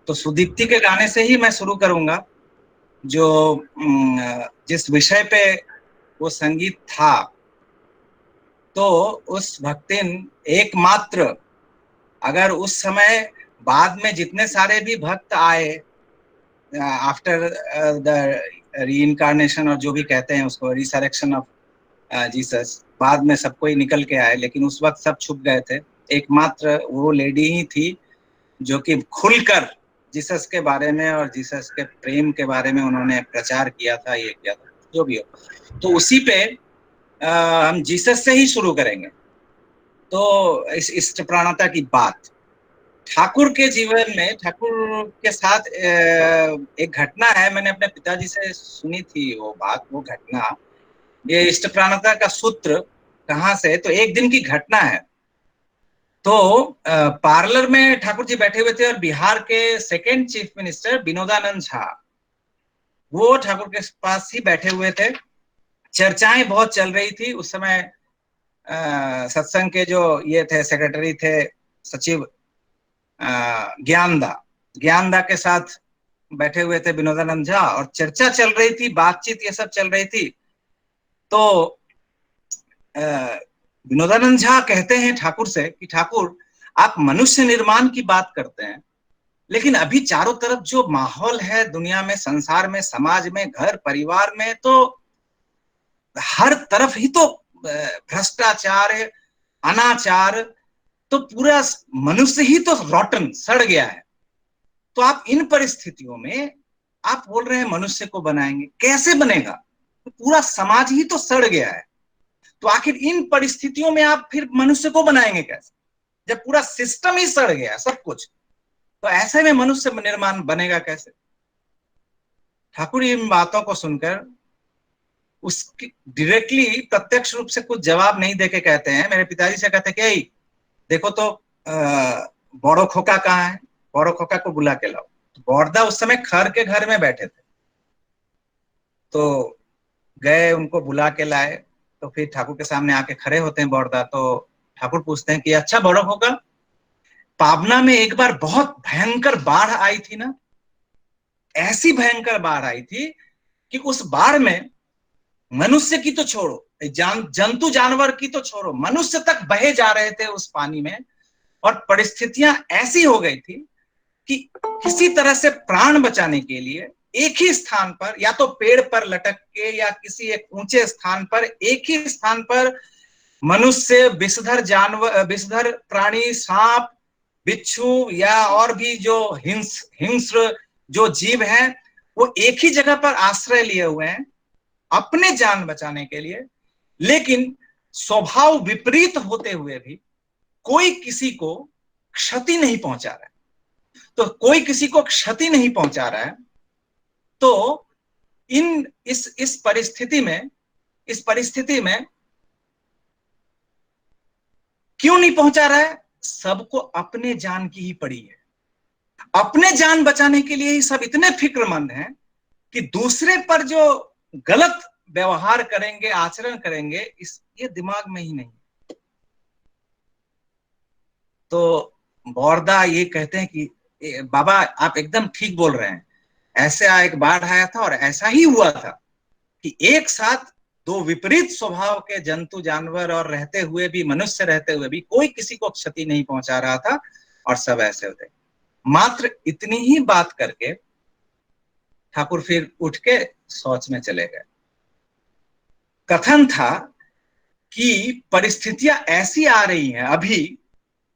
तो सुदीप्ति के गाने से ही मैं शुरू करूंगा, जो जिस विषय पे वो संगीत था। तो उस भक्तिन एकमात्र, अगर उस समय बाद में जितने सारे भी भक्त आए आफ्टर द रीइंकारनेशन, और जो भी कहते हैं उसको, रिसरेक्शन ऑफ जीसस, बाद में सब कोई निकल के आए, लेकिन उस वक्त सब छुप गए थे। एकमात्र वो लेडी ही थी जो कि खुलकर जीसस के बारे में और जीसस के प्रेम के बारे में उन्होंने प्रचार किया था, ये किया था, जो भी हो। तो उसी पे हम जीसस से ही शुरू करेंगे। तो इस इष्ट प्राणता की बात ठाकुर के जीवन में, ठाकुर के साथ एक घटना है, मैंने अपने पिताजी से सुनी थी वो बात, वो घटना। ये इष्ट प्राणता का सूत्र कहाँ से, तो एक दिन की घटना है। तो पार्लर में ठाकुर जी बैठे हुए थे और बिहार के second chief minister Vinodanand Jha वो ठाकुर के पास ही बैठे हुए थे। चर्चाएं बहुत चल रही थी उस समय। सत्संग के जो ये थे, सेक्रेटरी थे, सचिव ज्ञानदा के साथ बैठे हुए थे विनोदानंद झा, और चर्चा चल रही थी, बातचीत ये सब चल रही थी। तो विनोदानंद झा कहते हैं ठाकुर से कि ठाकुर, आप मनुष्य निर्माण की बात करते हैं, लेकिन अभी चारों तरफ जो माहौल है दुनिया में, संसार में, समाज में, घर परिवार में, तो हर तरफ ही तो भ्रष्टाचार, अनाचार, तो पूरा मनुष्य ही तो रॉटन, सड़ गया है। तो आप इन परिस्थितियों में आप बोल रहे हैं मनुष्य को बनाएंगे, कैसे बनेगा? तो पूरा समाज ही तो सड़ गया है। तो आखिर इन परिस्थितियों में आप फिर मनुष्य को बनाएंगे कैसे, जब पूरा सिस्टम ही सड़ गया, सब कुछ? तो ऐसे में मनुष्य निर्माण बनेगा कैसे? ठाकुर इन बातों को सुनकर उसकी डायरेक्टली, प्रत्यक्ष रूप से कुछ जवाब नहीं देके कहते हैं, मेरे पिताजी से कहते हैं कि देखो तो बड़ो खोका कहाँ है, बड़ो खोका को बुला के लाओ। बौरदा उस समय खर के घर में बैठे थे, तो गए, उनको बुला के लाए। तो फिर ठाकुर के सामने आके खड़े होते हैं बौरदा। तो ठाकुर पूछते हैं कि अच्छा बड़ो खोका, पाबना में एक बार बहुत भयंकर बाढ़ आई थी ना? ऐसी भयंकर बाढ़ आई थी कि उस बाढ़ में मनुष्य की तो छोड़ो, जंतु जानवर की तो छोड़ो, मनुष्य तक बहे जा रहे थे उस पानी में। और परिस्थितियां ऐसी हो गई थी कि किसी तरह से प्राण बचाने के लिए एक ही स्थान पर, या तो पेड़ पर लटक के या किसी एक ऊंचे स्थान पर, एक ही स्थान पर मनुष्य, विषधर जानवर, विषधर प्राणी, सांप, बिच्छू या और भी जो हिंस्र जो जीव हैं, वो एक ही जगह पर आश्रय लिए हुए हैं अपने जान बचाने के लिए। लेकिन स्वभाव विपरीत होते हुए भी कोई किसी को क्षति नहीं पहुंचा रहा है। तो कोई किसी को क्षति नहीं पहुंचा रहा है, तो इस परिस्थिति में क्यों नहीं पहुंचा रहा है? सबको अपने जान की ही पड़ी है। अपने जान बचाने के लिए ही सब इतने फिक्रमंद हैं कि दूसरे पर जो गलत व्यवहार करेंगे, आचरण करेंगे, ये दिमाग में ही नहीं। तो बौरदा ये कहते हैं कि बाबा आप एकदम ठीक बोल रहे हैं, ऐसे एक बाढ़ आया था और ऐसा ही हुआ था कि एक साथ दो विपरीत स्वभाव के जंतु जानवर और रहते हुए भी, मनुष्य रहते हुए भी, कोई किसी को क्षति नहीं पहुंचा रहा था, और सब ऐसे होते। मात्र इतनी ही बात करके ठाकुर फिर उठ के शौच में चले गए। कथन था कि परिस्थितियां ऐसी आ रही हैं अभी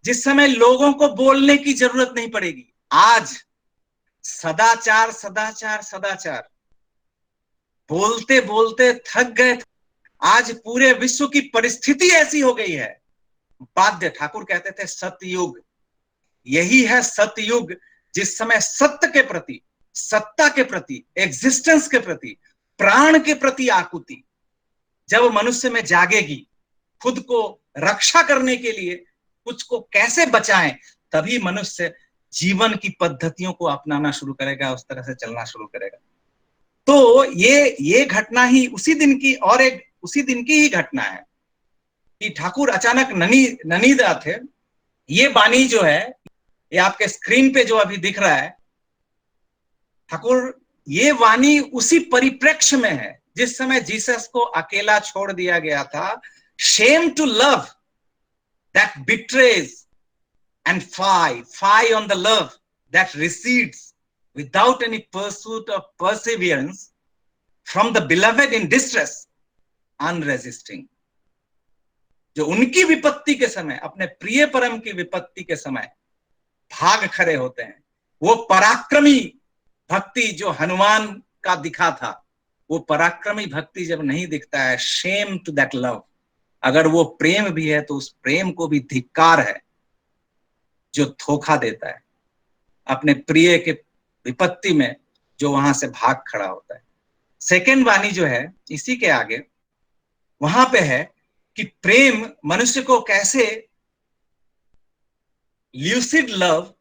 जिस समय लोगों को बोलने की जरूरत नहीं पड़ेगी। आज सदाचार सदाचार सदाचार बोलते बोलते थक गए। आज पूरे विश्व की परिस्थिति ऐसी हो गई है, बाध्य। ठाकुर कहते थे सतयुग, यही है सतयुग, जिस समय सत्य के प्रति, सत्ता के प्रति, एग्जिस्टेंस के प्रति, प्राण के प्रति आकुति जब मनुष्य में जागेगी, खुद को रक्षा करने के लिए कुछ को कैसे बचाएं, तभी मनुष्य जीवन की पद्धतियों को अपनाना शुरू करेगा, उस तरह से चलना शुरू करेगा। तो ये घटना ही उसी दिन की, और एक उसी दिन की ही घटना है कि ठाकुर अचानक ननीदा थे। ये बानी जो है, ये आपके स्क्रीन पे जो अभी दिख रहा है, ठाकुर ये वाणी उसी परिप्रेक्ष्य में है जिस समय जीसस को अकेला छोड़ दिया गया था। Shame to love that betrays and fie on the love that recedes without any pursuit of perseverance from the beloved in distress, unresisting। जो उनकी विपत्ति के समय, अपने प्रिय परम की विपत्ति के समय भाग खड़े होते हैं, वो पराक्रमी भक्ति जो हनुमान का दिखा था, वो पराक्रमी भक्ति जब नहीं दिखता है, शेम टू दैट लव। अगर वो प्रेम भी है तो उस प्रेम को भी धिक्कार है जो धोखा देता है अपने प्रिय के विपत्ति में, जो वहां से भाग खड़ा होता है। सेकेंड वाणी जो है इसी के आगे वहां पे है कि प्रेम मनुष्य को कैसे lucid love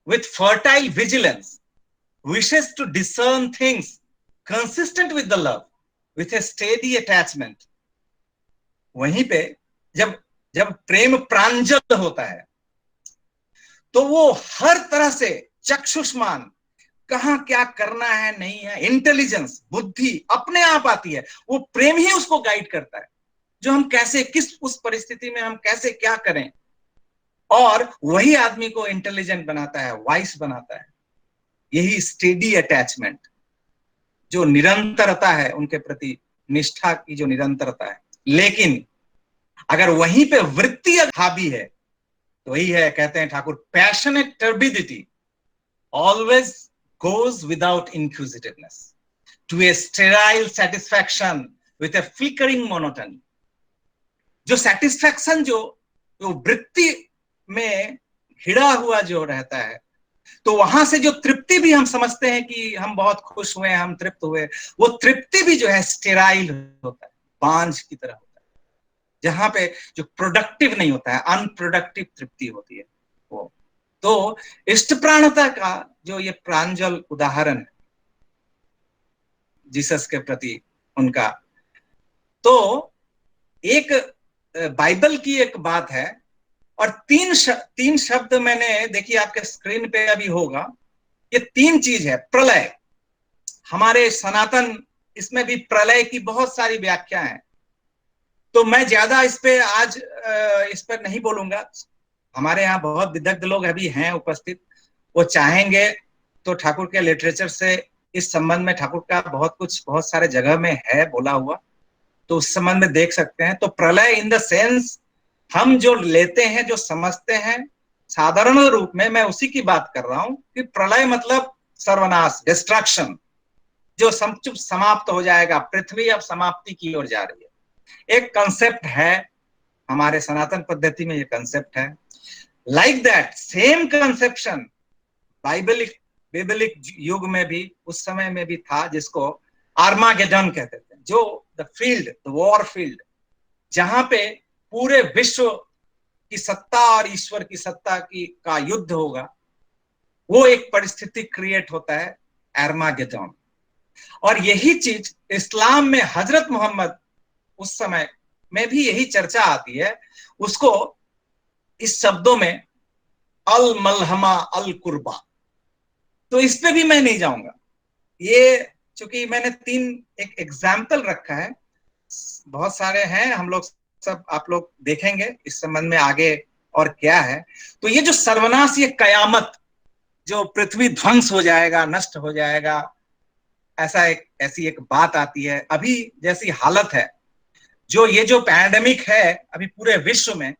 with fertile vigilance wishes to discern things consistent with the love with a steady attachment. वहीं पे जब प्रेम प्रांजल होता है तो वो हर तरह से चक्षुष्मान, कहां क्या करना है नहीं है, इंटेलिजेंस, बुद्धि अपने आप आती है। वो प्रेम ही उसको गाइड करता है, जो हम कैसे, किस उस परिस्थिति में हम कैसे क्या करें, और वही आदमी को इंटेलिजेंट बनाता है, वाइस बनाता है। यही स्टेडी अटैचमेंट, जो निरंतरता है उनके प्रति, निष्ठा की जो निरंतरता है। लेकिन अगर वहीं पे वृत्ति हावी है तो वही है, कहते हैं Thakur, passionate turbidity always goes without inquisitiveness to a sterile satisfaction with a flickering monotony। जो satisfaction जो वृत्ति में घिरा हुआ जो रहता है, तो वहां से जो तृप्ति भी हम समझते हैं कि हम बहुत खुश हुए, हम तृप्त हुए, वो तृप्ति भी जो है स्टेराइल होता है, बांझ की तरह होता है, जहां पे जो प्रोडक्टिव नहीं होता है, अनप्रोडक्टिव तृप्ति होती है वो। तो इष्ट प्राणता का जो ये प्रांजल उदाहरण है जीसस के प्रति उनका, तो एक बाइबल की एक बात है, और तीन शब्द मैंने, देखिए आपके स्क्रीन पे अभी होगा, ये तीन चीज है। प्रलय, हमारे सनातन इसमें भी प्रलय की बहुत सारी व्याख्या है, तो मैं ज्यादा इस पे आज इस पर नहीं बोलूंगा। हमारे यहाँ बहुत विदग्ध लोग अभी हैं उपस्थित, वो चाहेंगे तो ठाकुर के लिटरेचर से इस संबंध में, ठाकुर का बहुत सारे जगह में है बोला हुआ, तो उस संबंध में देख सकते हैं। तो प्रलय इन द सेंस हम जो लेते हैं, जो समझते हैं साधारण रूप में, मैं उसी की बात कर रहा हूं कि प्रलय मतलब सर्वनाश, डिस्ट्रक्शन, जो समाप्त हो जाएगा, पृथ्वी अब समाप्ति की ओर जा रही है। एक कंसेप्ट है हमारे सनातन पद्धति में, ये कंसेप्ट है। Like that same conception biblical युग में भी, उस समय में भी था, जिसको आर्मागेडन कहते थे, जो the field, the war field, जहां पे पूरे विश्व की सत्ता और ईश्वर की सत्ता का युद्ध होगा, वो एक परिस्थिति क्रिएट होता है, आर्मागेडन। और यही चीज इस्लाम में हजरत मोहम्मद उस समय में भी यही चर्चा आती है, उसको इस शब्दों में अल मलहमा अल कुर्बा। तो इस पे भी मैं नहीं जाऊंगा, ये चूंकि मैंने एक एग्जाम्पल रखा है, बहुत सारे हैं, हम लोग सब, आप लोग देखेंगे इस संबंध में आगे और क्या है। तो ये जो सर्वनाश, ये कयामत, जो पृथ्वी ध्वंस हो जाएगा, नष्ट हो जाएगा, ऐसी एक बात आती है। अभी जैसी हालत है, ये जो पैंडेमिक है अभी पूरे विश्व में,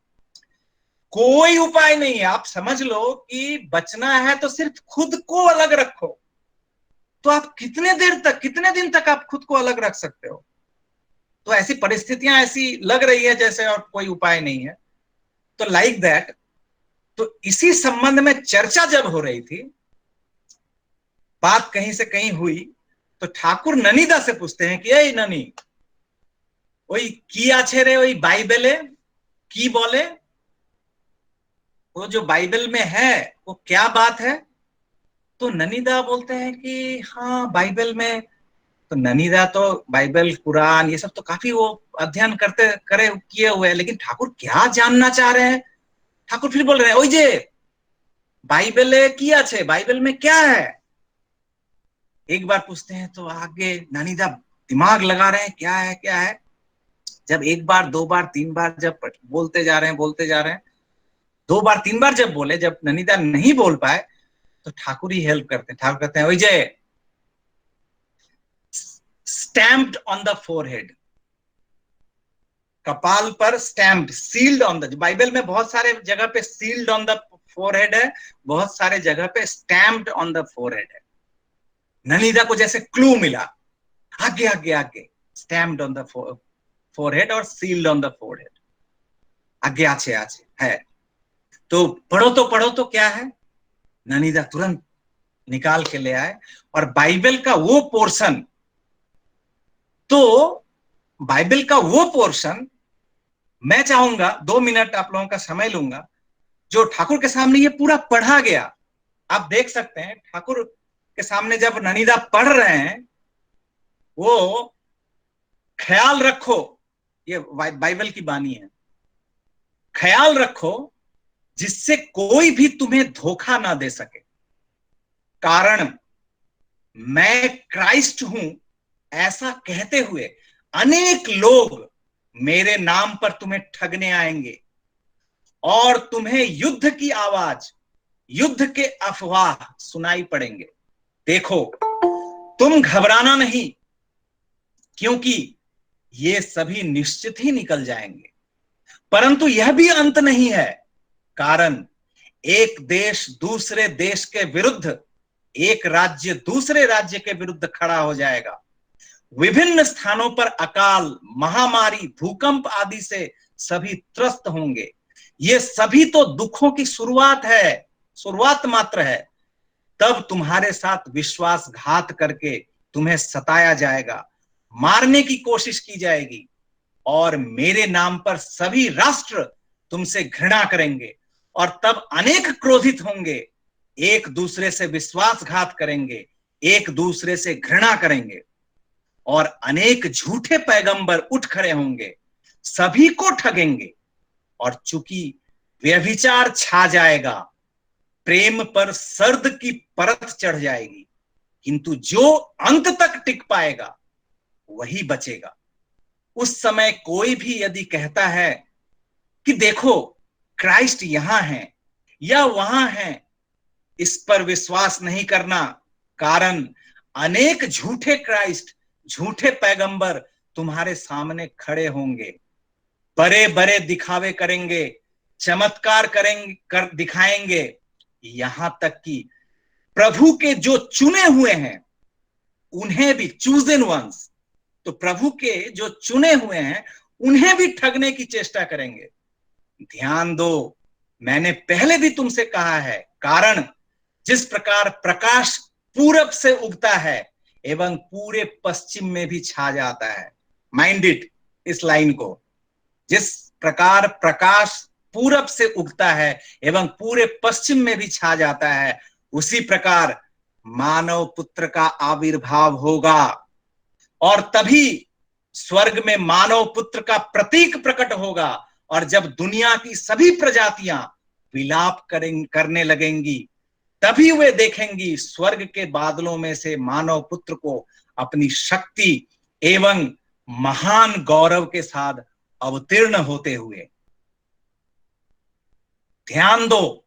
कोई उपाय नहीं है। आप समझ लो कि बचना है तो सिर्फ खुद को अलग रखो। तो आप कितने दिन तक आप खुद को अलग रख सकते हो? तो ऐसी परिस्थितियां ऐसी लग रही है जैसे और कोई उपाय नहीं है। तो लाइक दैट, तो इसी संबंध में चर्चा जब हो रही थी, बात कहीं से कहीं हुई, तो ठाकुर ननीदा से पूछते हैं कि ए ननी, वही की आछे रे, वही बाइबले की बोले, वो जो बाइबल में है वो क्या बात है? तो ननीदा बोलते हैं कि हाँ बाइबल में, तो ननीदा तो बाइबल, कुरान, ये सब तो काफी वो अध्ययन किए हुए हैं, लेकिन ठाकुर क्या जानना चाह रहे हैं? ठाकुर फिर बोल रहे हैं, ओई जे बाइबले किया छे, बाइबल में क्या है? एक बार पूछते हैं तो आगे ननीदा दिमाग लगा रहे हैं क्या है क्या है। जब एक बार, दो बार, तीन बार जब बोलते जा रहे हैं, दो बार तीन बार जब बोले, जब ननीदा नहीं बोल पाए तो ठाकुर ही हेल्प करते हैं। ठाकुर कहते हैं Vijay, stamped on the forehead, कपाल पर stamped, sealed on the, Bible में बहुत सारे जगह पे सील्ड ऑन द फोरहेड है, बहुत सारे जगह पे स्टैम्प्ड ऑन द फोरहेड है। ननीदा को जैसे क्लू मिला, आगे आगे आगे, स्टैम्प्ड ऑन द फोरहेड और सील्ड ऑन द फोरहेड, आगे आछे आछे है। तो पढ़ो तो क्या है, ननीदा तुरंत निकाल के ले आए। और बाइबल का वो पोर्शन, तो बाइबल का वो पोर्शन मैं चाहूंगा 2 मिनट आप लोगों का समय लूंगा, जो ठाकुर के सामने ये पूरा पढ़ा गया। आप देख सकते हैं ठाकुर के सामने जब ननीदा पढ़ रहे हैं, वो ख्याल रखो, ये बाइबल की बानी है, ख्याल रखो जिससे कोई भी तुम्हें धोखा ना दे सके, कारण मैं क्राइस्ट हूं ऐसा कहते हुए अनेक लोग मेरे नाम पर तुम्हें ठगने आएंगे और तुम्हें युद्ध की आवाज, युद्ध के अफवाह सुनाई पड़ेंगे। देखो तुम घबराना नहीं, क्योंकि ये सभी निश्चित ही निकल जाएंगे, परंतु यह भी अंत नहीं है, कारण एक देश दूसरे देश के विरुद्ध, एक राज्य दूसरे राज्य के विरुद्ध खड़ा हो जाएगा। विभिन्न स्थानों पर अकाल, महामारी, भूकंप आदि से सभी त्रस्त होंगे। ये सभी तो दुखों की शुरुआत है, शुरुआत मात्र है। तब तुम्हारे साथ विश्वासघात करके तुम्हें सताया जाएगा, मारने की कोशिश की जाएगी, और मेरे नाम पर सभी राष्ट्र तुमसे घृणा करेंगे, और तब अनेक क्रोधित होंगे, एक दूसरे से विश्वासघात करेंगे, एक दूसरे से घृणा करेंगे, और अनेक झूठे पैगंबर उठ खड़े होंगे, सभी को ठगेंगे। और चूंकि व्यभिचार छा जाएगा, प्रेम पर सर्द की परत चढ़ जाएगी, किंतु जो अंत तक टिक पाएगा वही बचेगा। उस समय कोई भी यदि कहता है कि देखो क्राइस्ट यहां है या वहां है, इस पर विश्वास नहीं करना, कारण अनेक झूठे क्राइस्ट, झूठे पैगंबर तुम्हारे सामने खड़े होंगे, बड़े बड़े दिखावे करेंगे, चमत्कार करेंगे, दिखाएंगे, यहां तक कि प्रभु के जो चुने हुए हैं उन्हें भी, चूजन वंस, तो प्रभु के जो चुने हुए हैं उन्हें भी ठगने की चेष्टा करेंगे। ध्यान दो, मैंने पहले भी तुमसे कहा है, कारण जिस प्रकार प्रकाश पूरब से उगता है एवं पूरे पश्चिम में भी छा जाता है, माइंड इट, इस लाइन को, जिस प्रकार प्रकाश पूरब से उगता है एवं पूरे पश्चिम में भी छा जाता है, उसी प्रकार मानव पुत्र का आविर्भाव होगा, और तभी स्वर्ग में मानव पुत्र का प्रतीक प्रकट होगा। और जब दुनिया की सभी प्रजातियां विलाप करने लगेंगी, तभी वे देखेंगी स्वर्ग के बादलों में से मानव पुत्र को अपनी शक्ति एवं महान गौरव के साथ अवतीर्ण होते हुए। ध्यान दो,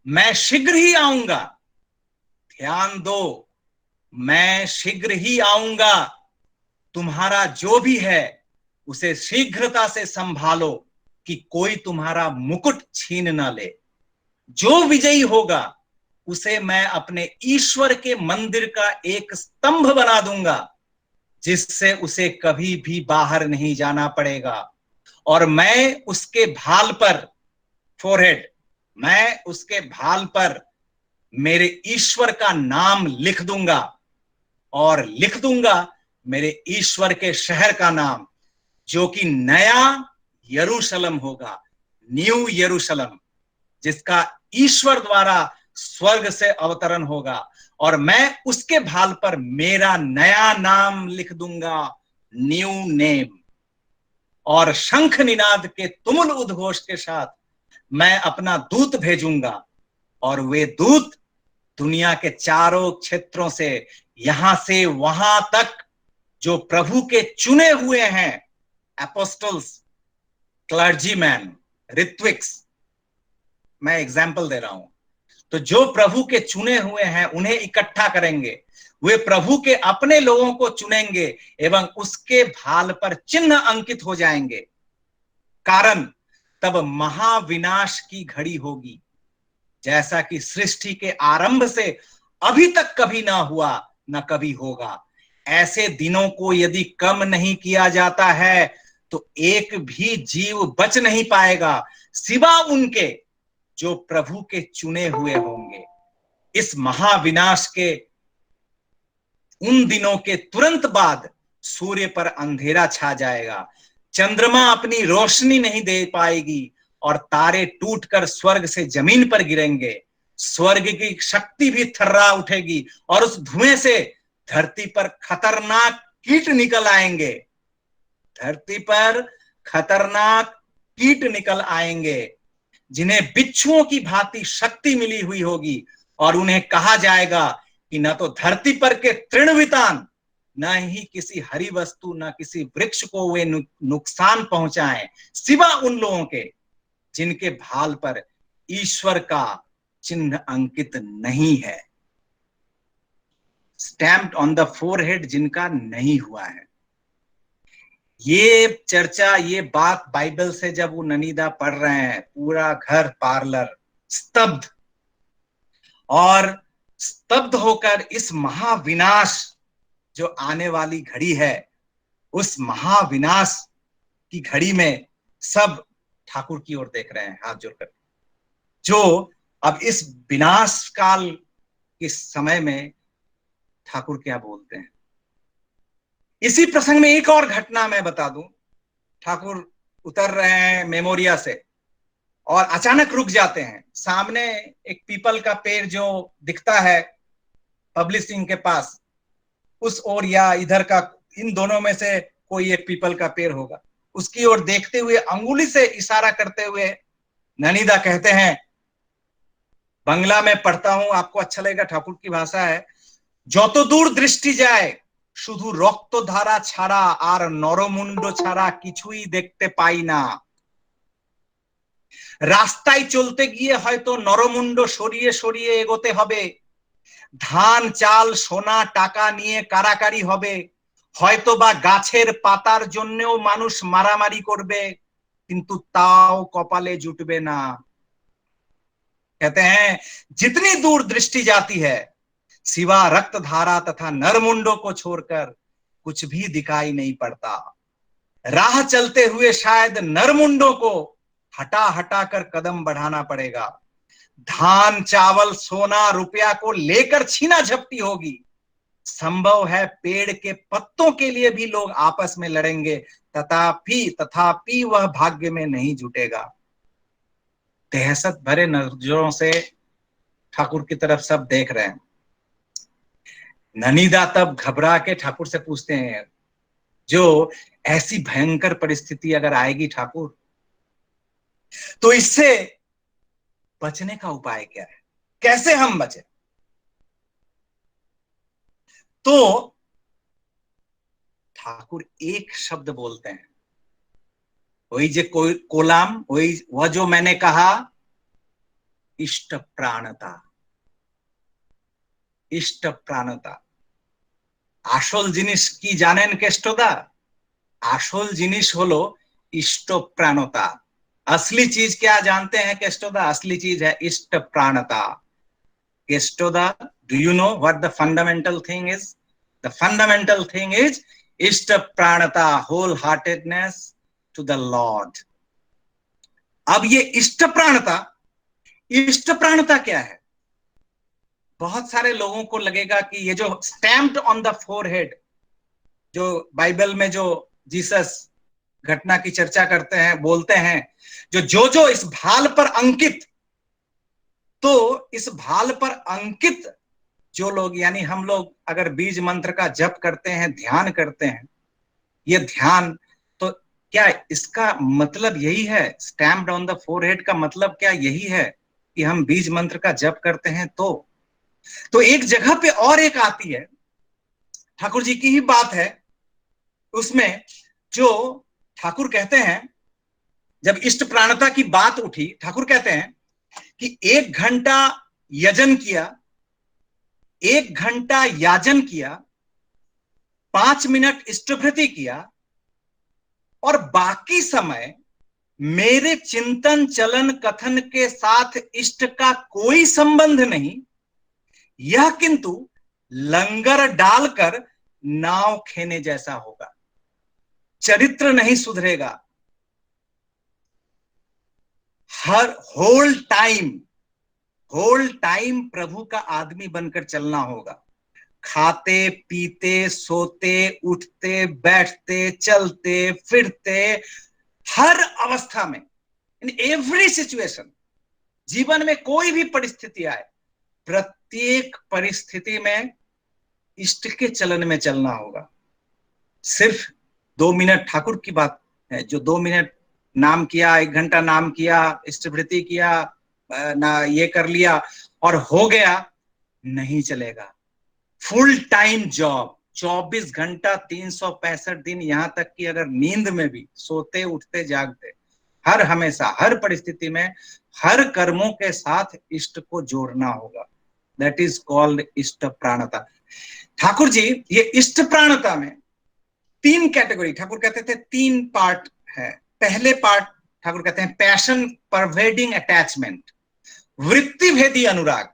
मैं शीघ्र ही आऊंगा, ध्यान दो, मैं शीघ्र ही आऊंगा, तुम्हारा जो भी है उसे शीघ्रता से संभालो कि कोई तुम्हारा मुकुट छीन ना ले। जो विजयी होगा उसे मैं अपने ईश्वर के मंदिर का एक स्तंभ बना दूंगा, जिससे उसे कभी भी बाहर नहीं जाना पड़ेगा, और मैं उसके भाल पर, फोरहेड, मैं उसके भाल पर मेरे ईश्वर का नाम लिख दूंगा, और लिख दूंगा मेरे ईश्वर के शहर का नाम, जो कि नया यरूशलेम होगा, न्यू यरूशलेम, जिसका ईश्वर द्वारा स्वर्ग से अवतरण होगा, और मैं उसके भाल पर मेरा नया नाम लिख दूंगा, न्यू नेम। और शंख निनाद के तुमुल उद्घोष के साथ मैं अपना दूत भेजूंगा, और वे दूत दुनिया के चारों क्षेत्रों से यहां से वहां तक जो प्रभु के चुने हुए हैं, एपोस्टल्स, क्लर्जीमैन, ऋत्विक्स, मैं एग्जाम्पल दे रहा हूं, तो जो प्रभु के चुने हुए हैं उन्हें इकट्ठा करेंगे, वे प्रभु के अपने लोगों को चुनेंगे एवं उसके भाल पर चिन्ह अंकित हो जाएंगे। कारण तब महाविनाश की घड़ी होगी, जैसा कि सृष्टि के आरंभ से अभी तक कभी ना हुआ न कभी होगा। ऐसे दिनों को यदि कम नहीं किया जाता है तो एक भी जीव बच नहीं पाएगा सिवा उनके जो प्रभु के चुने हुए होंगे। इस महाविनाश के उन दिनों के तुरंत बाद सूर्य पर अंधेरा छा जाएगा, चंद्रमा अपनी रोशनी नहीं दे पाएगी और तारे टूटकर स्वर्ग से जमीन पर गिरेंगे। स्वर्ग की शक्ति भी थर्रा उठेगी और उस धुएं से धरती पर खतरनाक कीट निकल आएंगे। धरती पर खतरनाक कीट निकल आएंगे जिन्हें बिच्छुओं की भांति शक्ति मिली हुई होगी, और उन्हें कहा जाएगा कि न तो धरती पर के तृणवितान, न ही किसी हरी वस्तु, न किसी वृक्ष को वे नुकसान पहुंचाएं, सिवा उन लोगों के जिनके भाल पर ईश्वर का चिन्ह अंकित नहीं है, स्टैम्प्ड ऑन द फोरहेड, जिनका नहीं हुआ है। ये चर्चा, ये बात बाइबल से जब वो ननीदा पढ़ रहे हैं, पूरा घर पार्लर स्तब्ध, और स्तब्ध होकर इस महाविनाश जो आने वाली घड़ी है, उस महाविनाश की घड़ी में सब ठाकुर की ओर देख रहे हैं हाथ जोड़कर, जो अब इस विनाश काल के समय में ठाकुर क्या बोलते हैं। इसी प्रसंग में एक और घटना मैं बता दूं। ठाकुर उतर रहे हैं मेमोरिया से और अचानक रुक जाते हैं। सामने एक पीपल का पेड़ जो दिखता है पब्लिशिंग के पास, उस ओर या इधर का, इन दोनों में से कोई एक पीपल का पेड़ होगा, उसकी ओर देखते हुए अंगुली से इशारा करते हुए ननीदा कहते हैं, बंगला में पढ़ता हूं, आपको अच्छा लगेगा, ठाकुर की भाषा है, যত দূর দৃষ্টি যায় শুধু রক্তধারা ছাড়া আর নরমুণ্ড ছাড়া কিছুই দেখতে পাই না। রাস্তায় চলতে গিয়ে হয়তো নরমুণ্ড সরিয়ে সরিয়ে এগোতে হবে, ধান চাল সোনা টাকা নিয়ে কারাকারি হবে, হয়তো বা গাছের পাতার জন্যও মানুষ মারামারি করবে, কিন্তু তাও কপালে জুটবে না। कहते हैं जितनी दूर दृष्टि जाती है सिवा रक्त धारा तथा नरमुंडों को छोड़कर कुछ भी दिखाई नहीं पड़ता। राह चलते हुए शायद नरमुंडों को हटा हटा कर कदम बढ़ाना पड़ेगा, धान चावल सोना रुपया को लेकर छीना झपटी होगी, संभव है पेड़ के पत्तों के लिए भी लोग आपस में लड़ेंगे, तथापि वह भाग्य में नहीं जुटेगा। दहशत भरे नजरों से ठाकुर की तरफ सब देख रहे हैं। ननीदा तब घबरा के ठाकुर से पूछते हैं, जो ऐसी भयंकर परिस्थिति अगर आएगी ठाकुर, तो इससे बचने का उपाय क्या है, कैसे हम बचे? तो ठाकुर एक शब्द बोलते हैं, वही जो कोलाम, वही वह जो मैंने कहा, इष्ट प्राणता। इष्ट प्राणता আসল জিনিস কি জানেন কেষ্টদা? আসল জিনিস হলো इष्ट प्राणता। असली चीज क्या जानते हैं केष्टोदा? असली चीज है इष्ट प्राणता। केष्टोदा, do you know what the fundamental thing is? The fundamental thing is इष्ट प्राणता, whole heartedness to the Lord. अब ये इष्ट प्राणता क्या है? बहुत सारे लोगों को लगेगा कि ये जो स्टैम्प्ड ऑन द फोरहेड, जो बाइबल में जो जीसस घटना की चर्चा करते हैं, बोलते हैं, जो इस भाल पर अंकित, तो इस भाल पर अंकित जो लोग, यानी हम लोग अगर बीज मंत्र का जप करते हैं, ध्यान करते हैं, ये ध्यान, तो क्या इसका मतलब यही है? स्टैम्प्ड ऑन द फोरहेड का मतलब क्या यही है कि हम बीज मंत्र का जप करते हैं? तो एक जगह पे और एक आती है, ठाकुर जी की ही बात है, उसमें जो ठाकुर कहते हैं, जब इष्ट प्राणता की बात उठी, ठाकुर कहते हैं कि 1 घंटा यजन किया, 1 घंटा याजन किया, 5 मिनट इष्टभृति किया, और बाकी समय मेरे चिंतन चलन कथन के साथ इष्ट का कोई संबंध नहीं, यह किंतु लंगर डालकर नाव खेने जैसा होगा, चरित्र नहीं सुधरेगा। हर होल टाइम प्रभु का आदमी बनकर चलना होगा। खाते पीते सोते उठते बैठते चलते फिरते, हर अवस्था में, इन एवरी सिचुएशन, जीवन में कोई भी परिस्थिति आए, प्रत्येक परिस्थिति में इष्ट के चलन में चलना होगा। सिर्फ 2 मिनट ठाकुर की बात है, जो 2 मिनट नाम किया, 1 घंटा नाम किया, इष्टभृति किया, ना ये कर लिया और हो गया, नहीं चलेगा। फुल टाइम जॉब, 24 घंटा 365 दिन, यहां तक कि अगर नींद में भी सोते उठते जागते, हर हमेशा हर परिस्थिति में हर कर्मों के साथ इष्ट को जोड़ना होगा। दैट इज कॉल्ड इष्ट प्राणता। ठाकुर जी ये इष्ट प्राणता में 3 कैटेगरी, ठाकुर कहते थे 3 पार्ट है। पहले पार्ट ठाकुर कहते हैं पैशन परवेडिंग अटैचमेंट, वृत्ति भेदी अनुराग।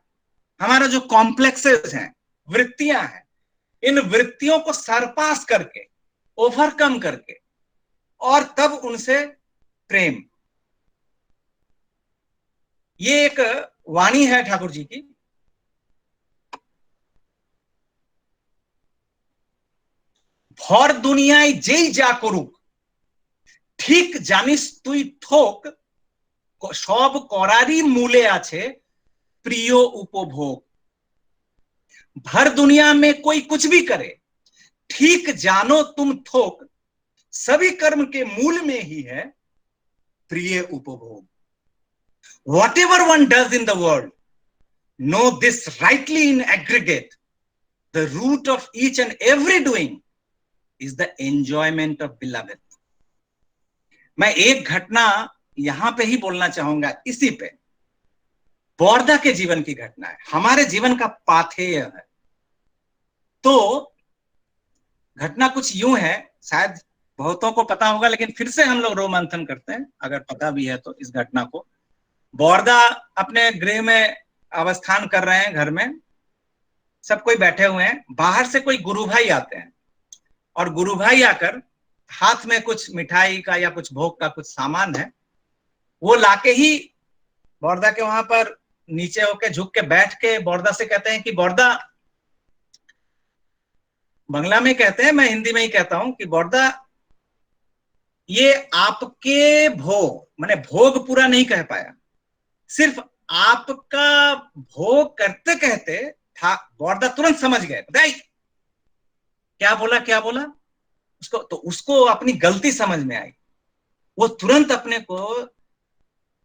हमारा जो कॉम्प्लेक्सेस हैं, वृत्तियां हैं, इन वृत्तियों को सरपास करके, ओवरकम करके, और तब उनसे प्रेम। ये एक वाणी है ठाकुर जी की, भर दुनियाय जेई जा करुक ठीक জানিস তুই থোক, সব করারই मूले আছে प्रिय उपभोग। भर दुनिया में कोई कुछ भी करे, ठीक जानो तुम थोक, सभी कर्म के मूल में ही है प्रिय उपभोग। Whatever one does in the world, know this rightly in aggregate, the root of each and every doing is the enjoyment of beloved। मैं एक घटना यहां पे ही बोलना चाहूंगा, इसी पे, बौरदा के जीवन की घटना है, हमारे जीवन का पाथेय है। तो घटना कुछ यूं है, शायद बहुतों को पता होगा, लेकिन फिर से हम लोग रोमंथन करते हैं, अगर पता भी है तो इस घटना को। बौरदा अपने गृह में अवस्थान कर रहे हैं, घर में सब कोई बैठे हुए हैं, बाहर से कोई गुरु भाई आते हैं, और गुरु भाई आकर हाथ में कुछ मिठाई का या कुछ भोग का कुछ सामान है, वो लाके ही बौरदा के वहां पर नीचे होके झुक के बैठ के बौरदा से कहते हैं कि बौरदा, बंगला में कहते हैं, मैं हिंदी में ही कहता हूं कि बौरदा, ये आपके भोग, मैंने भोग पूरा नहीं कह पाया, सिर्फ आपका भोग करते कहते था। बौरदा तुरंत समझ गए, क्या बोला क्या बोला उसको, तो उसको अपनी गलती समझ में आई। वो तुरंत अपने को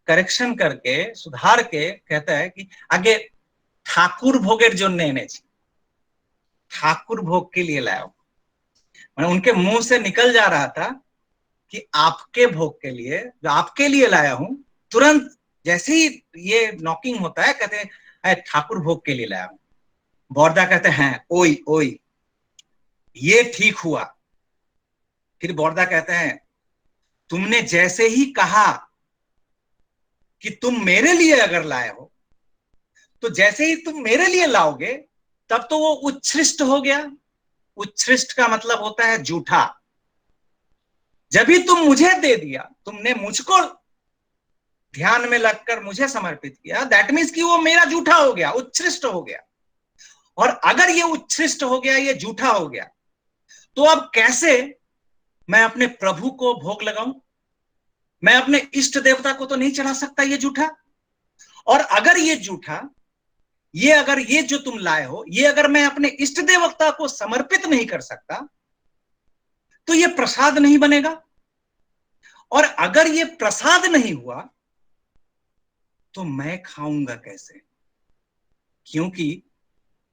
करेक्शन करके सुधार के कहता है कि आगे ठाकुर भोगेर जो ने ठाकुर भोग के लिए लाया। मैंने उनके मुंह से निकल जा रहा था कि आपके भोग के लिए, जो आपके लिए लाया हूं, तुरंत जैसे ही ये नॉकिंग होता है कहते हैं ठाकुर भोग के लिए लाया हूं। बौरदा कहते हैं ओई ओई, ये ठीक हुआ। फिर बौरदा कहते हैं तुमने जैसे ही कहा कि तुम मेरे लिए अगर लाए हो, तो जैसे ही तुम मेरे लिए लाओगे तब तो वो उच्छृष्ट हो गया। उच्छृष्ट का मतलब होता है झूठा। जब भी तुम मुझे दे दिया, तुमने मुझको ध्यान में लगकर मुझे समर्पित किया, दैट मीन्स कि वो मेरा झूठा हो गया, उच्छृष्ट हो गया। और अगर ये उच्छृष्ट हो गया, ये झूठा हो गया, तो अब कैसे मैं अपने प्रभु को भोग लगाऊं? मैं अपने इष्ट देवता को तो नहीं चढ़ा सकता ये झूठा। और अगर ये झूठा, अगर ये जो तुम लाए हो, ये अगर मैं अपने इष्ट देवता को समर्पित नहीं कर सकता, तो ये प्रसाद नहीं बनेगा। और अगर ये प्रसाद नहीं हुआ, तो मैं खाऊंगा कैसे? क्योंकि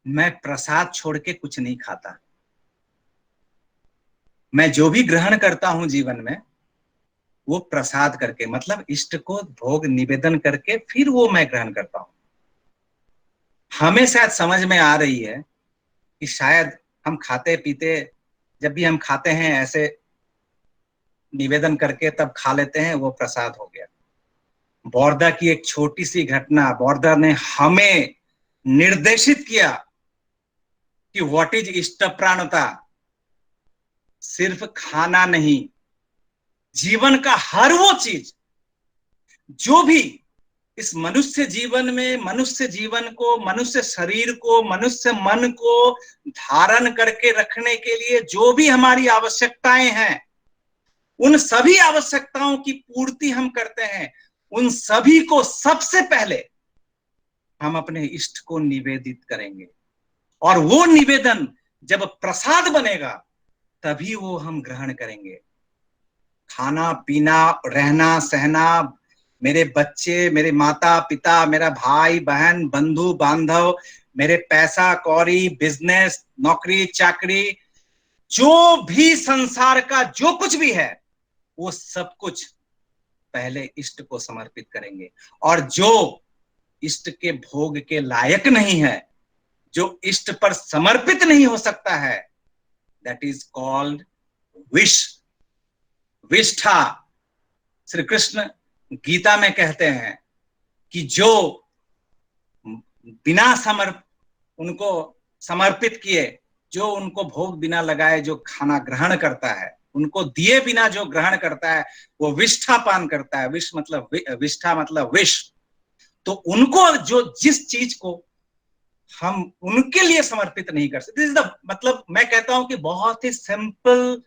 मैं प्रसाद छोड़ के कुछ नहीं खाता। मैं जो भी ग्रहण करता हूं जीवन में वो प्रसाद करके, मतलब इष्ट को भोग निवेदन करके फिर वो मैं ग्रहण करता हूं। हमें शायद समझ में आ रही है कि शायद हम खाते पीते, जब भी हम खाते हैं ऐसे निवेदन करके तब खा लेते हैं, वो प्रसाद हो गया। बौरदा की एक छोटी सी घटना, बौरदा ने हमें निर्देशित किया कि व्हाट इज इष्ट प्राणता। सिर्फ खाना नहीं, जीवन का हर वो चीज जो भी इस मनुष्य जीवन में, मनुष्य जीवन को, मनुष्य शरीर को, मनुष्य मन को धारण करके रखने के लिए जो भी हमारी आवश्यकताएं हैं, उन सभी आवश्यकताओं की पूर्ति हम करते हैं। उन सभी को सबसे पहले हम अपने इष्ट को निवेदित करेंगे, और वो निवेदन जब प्रसाद बनेगा तभी वो हम ग्रहण करेंगे। खाना पीना, रहना सहना, मेरे बच्चे, मेरे माता पिता, मेरा भाई बहन, बंधु बांधव, मेरे पैसा कौड़ी, बिजनेस, नौकरी चाकरी, जो भी संसार का जो कुछ भी है, वो सब कुछ पहले इष्ट को समर्पित करेंगे। और जो इष्ट के भोग के लायक नहीं है, जो इष्ट पर समर्पित नहीं हो सकता है, दैट इज कॉल्ड विश, विष्ठा। श्री कृष्ण गीता में कहते हैं कि जो बिना उनको समर्पित किए, जो उनको भोग बिना लगाए जो खाना ग्रहण करता है, उनको दिए बिना जो ग्रहण करता है, वो विष्ठा पान करता है। विष मतलब विष्ठा मतलब विष। तो उनको जो जिस चीज को हम उनके लिए समर्पित नहीं कर सकते, मतलब मैं कहता हूं कि बहुत ही सिंपल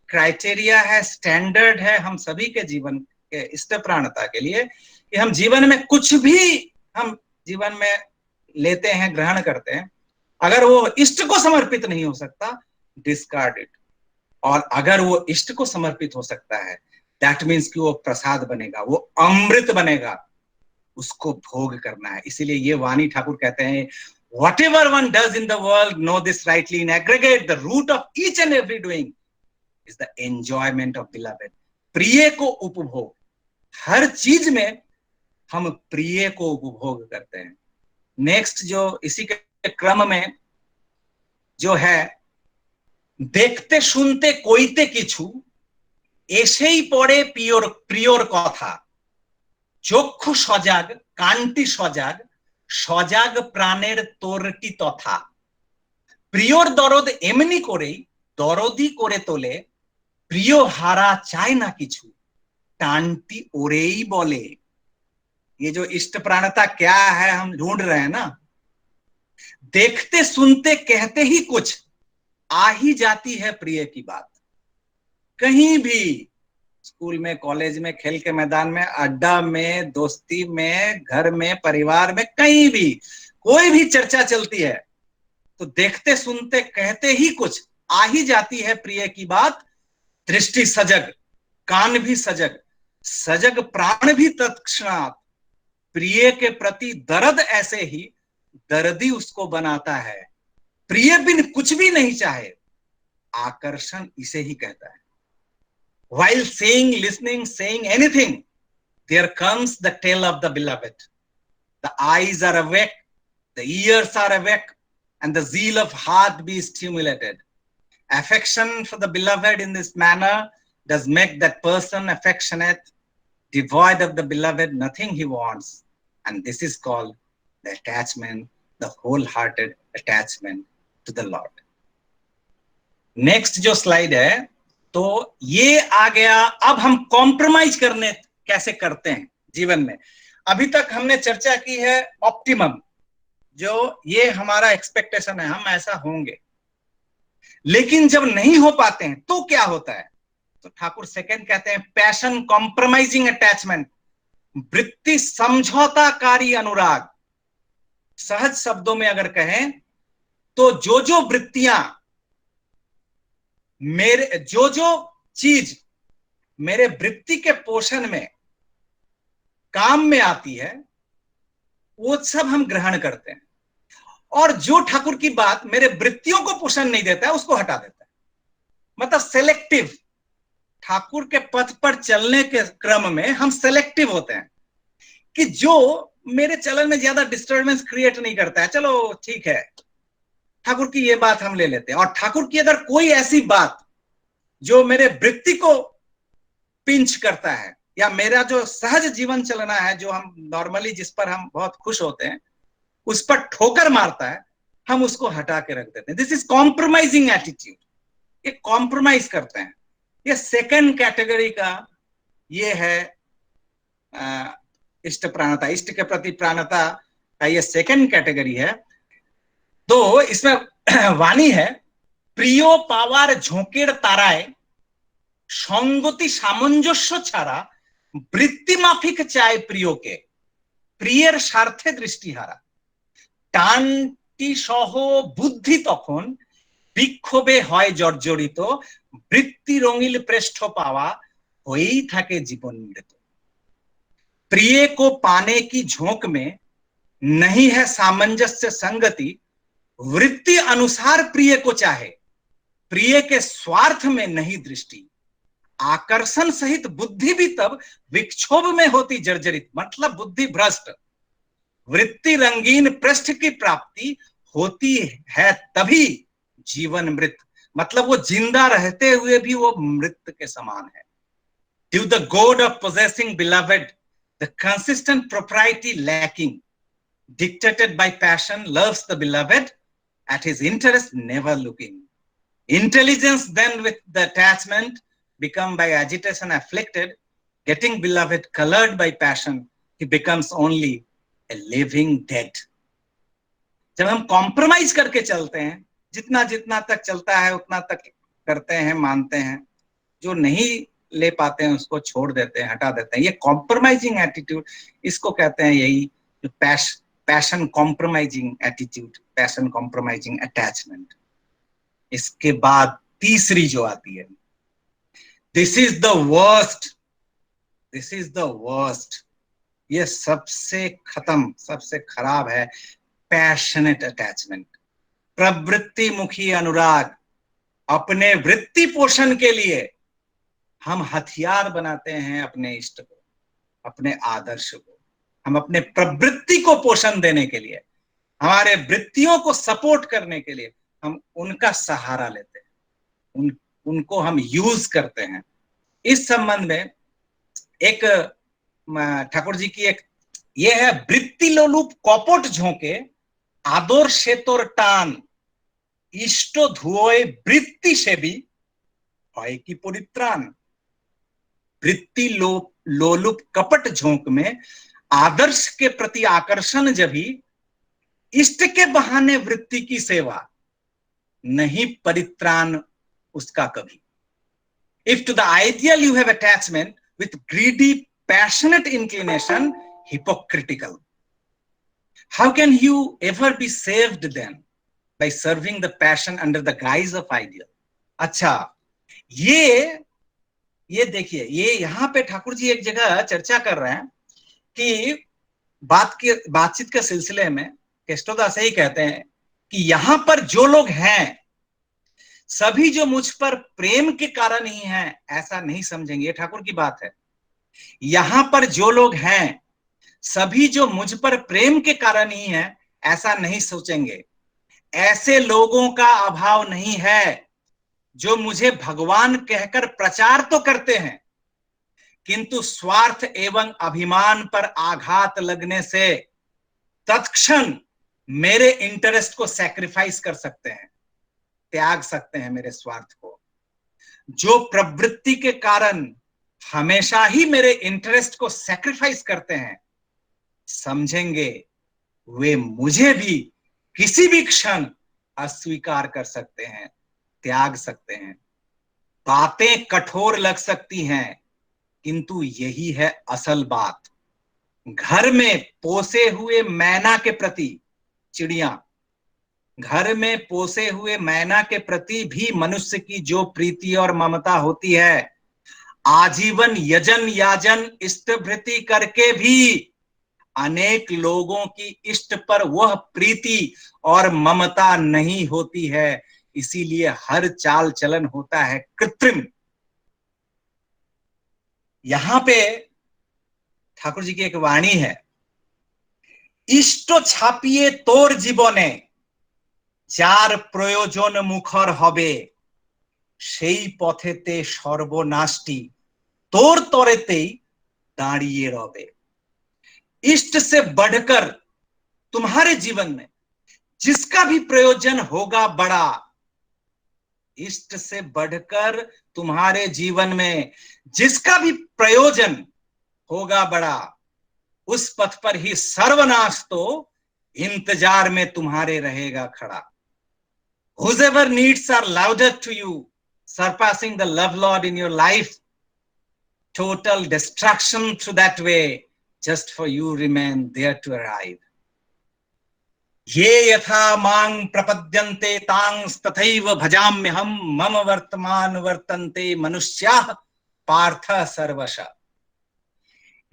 क्राइटेरिया है, स्टैंडर्ड है हम सभी के जीवन के इष्ट प्राणता के लिए, कि हम जीवन में कुछ भी हम जीवन में लेते हैं, ग्रहण करते हैं, अगर वो इष्ट को समर्पित नहीं हो सकता, डिस्कार्ड इट। और अगर वो इष्ट को समर्पित हो सकता है, दैट मीन्स कि वो प्रसाद बनेगा, वो अमृत बनेगा, उसको भोग करना है। इसीलिए ये वाणी ठाकुर कहते हैं, whatever one does in the world, know this rightly in aggregate, the root of each and every doing is the enjoyment of beloved। प्रिय को उपभोग, हर चीज में हम प्रिय को उपभोग करते हैं। नेक्स्ट जो इसी के क्रम में जो है, देखते सुनते कोईते किछु, एसेई पड़े प्रियोर प्रियोर कथा, चक्षु सजाग कांटी सजाग, सजाग प्राणेर तोरटी तथा। प्रियोर दरद एमनी करेई दरदी करे तोले, प्रिय हारा चाय ना किछु, टानटी ओरेई बोले। ये जो इष्ट प्राणता क्या है हम ढूंढ रहे हैं ना, देखते सुनते कहते ही कुछ आ ही जाती है प्रिय की बात। कहीं भी, स्कूल में, कॉलेज में, खेल के मैदान में, अड्डा में, दोस्ती में, घर में, परिवार में, कहीं भी कोई भी चर्चा चलती है तो देखते सुनते कहते ही कुछ आ ही जाती है प्रिय की बात। दृष्टि सजग, कान भी सजग, सजग प्राण भी तत्क्षणात। प्रिय के प्रति दर्द ऐसे ही दर्दी उसको बनाता है। प्रिय बिन कुछ भी नहीं चाहे, आकर्षण इसे ही कहता है। While seeing, listening, saying anything, there comes the tale of the beloved. The eyes are awake, the ears are awake, and the zeal of heart be stimulated. Affection for the beloved in this manner does make that person affectionate. Devoid of the beloved, nothing he wants. And this is called the attachment, the wholehearted attachment to the Lord. Next जो slide है, तो ये आ गया। अब हम compromise करने कैसे करते हैं जीवन में। अभी तक हमने चर्चा की है ऑप्टिमम, जो ये हमारा एक्सपेक्टेशन है, हम ऐसा होंगे। लेकिन जब नहीं हो पाते हैं तो क्या होता है? तो ठाकुर सेकंड कहते हैं, पैशन कॉम्प्रोमाइजिंग अटैचमेंट, वृत्ति समझौताकारी अनुराग। सहज शब्दों में अगर कहें तो जो वृत्तियां मेरे, जो चीज मेरे वृत्ति के पोषण में काम में आती है, वो सब हम ग्रहण करते हैं। और जो ठाकुर की बात मेरे वृत्तियों को पोषण नहीं देता है, उसको हटा देता है। मतलब सेलेक्टिव। ठाकुर के पथ पर चलने के क्रम में हम सेलेक्टिव होते हैं कि जो मेरे चलन में ज्यादा डिस्टर्बेंस क्रिएट नहीं करता है, चलो ठीक है, ठाकुर की ये बात हम ले लेते हैं। और ठाकुर की अगर कोई ऐसी बात जो मेरे वृत्ति को पिंच करता है, या मेरा जो सहज जीवन चलना है, जो हम नॉर्मली जिस पर हम बहुत खुश होते हैं, उस पर ठोकर मारता है, हम उसको हटा के रख देते हैं। This is compromising attitude. ये कॉम्प्रोमाइज करते हैं। ये सेकंड कैटेगरी का ये है इष्ट प्राणता, इष्ट के प्रति प्राणता का ये सेकंड कैटेगरी है। तो इसमें वाणी है, प्रियो पावार झोंकेर ताराय संगति सामंजस्य छाड़ा वृत्ति माफिक चाय प्रियोके प्रियर स्वार्थे दृष्टिहारा। टानटी सह बुद्धि तखन विक्षोभे हय जर्जरित वृत्ति रंगील पृष्ठ पावा होई थाके जीवन मृत। प्रिय को पाने की झोंक में नहीं है सामंजस्य संगति, वृत्ति अनुसार प्रिय को चाहे, प्रिय के स्वार्थ में नहीं दृष्टि। आकर्षण सहित बुद्धि भी तब विक्षोभ में होती जर्जरित, मतलब बुद्धि भ्रष्ट। वृत्ति रंगीन पृष्ठ की प्राप्ति होती है तभी जीवन मृत, मतलब वो जिंदा रहते हुए भी वो मृत के समान है। Due the god of possessing beloved, the consistent propriety lacking, dictated by passion, loves the beloved at his interest never looking. Intelligence then with the attachment become by agitation afflicted, getting beloved colored by passion, he becomes only a living dead. जब हम compromise करके चलते हैं, जितना जितना तक चलता है उतना तक करते हैं, मानते हैं, जो नहीं ले पाते हैं उसको छोड़ देते हैं, हटा देते हैं। ये कॉम्प्रोमाइजिंग एटीट्यूड, इसको कहते हैं यही passion compromising attitude, passion compromising attachment. इसके बाद तीसरी जो आती है, this is the worst, this is the worst, ये सबसे खत्म, सबसे खराब है, पैशनेट अटैचमेंट। प्रवृत्ति मुखी अनुराग। अपने वृत्ति पोषण के लिए हम हथियार बनाते हैं अपने इष्ट को, अपने आदर्श को। हम अपने प्रवृत्ति को पोषण देने के लिए, हमारे वृत्तियों को सपोर्ट करने के लिए हम उनका सहारा लेते हैं, उनको हम यूज करते हैं। इस संबंध में एक ठाकुर जी की एक ये है, वृत्ति लोलुप कपट झोंके आदर सेतोर टान इष्ट धुओए वृत्ति से भी হয় কি परित्राण। वृत्ति लोलुप कपट झोंक में आदर्श के प्रति आकर्षण जब भी, इष्ट के बहाने वृत्ति की सेवा, नहीं परित्राण उसका कभी। If to the ideal you have attachment with greedy passionate inclination, hypocritical, how can you ever be saved then by serving the passion under the guise of ideal? अच्छा, ये देखिए, ये यहाँ पे ठाकुर जी एक जगह चर्चा कर रहे हैं कि बातचीत के सिलसिले में केष्टोदास ही कहते हैं कि यहाँ पर जो लोग हैं सभी जो मुझ पर प्रेम के कारण ही हैं, ऐसा नहीं समझेंगे। ये ठाकुर की बात है। यहाँ पर जो लोग हैं सभी जो मुझ पर प्रेम के कारण ही हैं, ऐसा नहीं सोचेंगे। ऐसे लोगों का अभाव नहीं है जो मुझे भगवान कहकर प्रचार तो करते हैं, किंतु स्वार्थ एवं अभिमान पर आघात लगने से तत्क्षण मेरे इंटरेस्ट को सैक्रिफाइस कर सकते हैं, त्याग सकते हैं मेरे स्वार्थ को। जो प्रवृत्ति के कारण हमेशा ही मेरे इंटरेस्ट को सैक्रिफाइस करते हैं, समझेंगे वे मुझे भी किसी भी क्षण अस्वीकार कर सकते हैं, त्याग सकते हैं। बातें कठोर लग सकती हैं, किंतु यही है असल बात। घर में पोसे हुए मैना के प्रति, चिड़िया, घर में पोसे हुए मैना के प्रति भी मनुष्य की जो प्रीति और ममता होती है, आजीवन यजन याजन इष्टभृति करके भी अनेक लोगों की इष्ट पर वह प्रीति और ममता नहीं होती है, इसीलिए हर चाल चलन होता है कृत्रिम। यहां पे ठाकुर जी की एक वाणी है, इष्ट छापिए तोर जीवने जार प्रयोजन मुखर हबे সেই পথেতে সর্বনাশটি তোর তরেতেই दाड़िए रहे। इष्ट से बढ़कर तुम्हारे जीवन में जिसका भी प्रयोजन होगा बड़ा, इष्ट से बढ़कर तुम्हारे जीवन में जिसका भी प्रयोजन होगा बड़ा, उस पथ पर ही सर्वनाश तो इंतजार में तुम्हारे रहेगा खड़ा। Whoever needs are louder to you, surpassing the love Lord in your life. Total destruction through that way, just for you remain there to arrive. ये यथा मांग प्रपद्यन्ते तांस तथैव भजाम्यहम मम वर्तमान वर्तन्ते मनुष्याः पार्थ सर्वशः।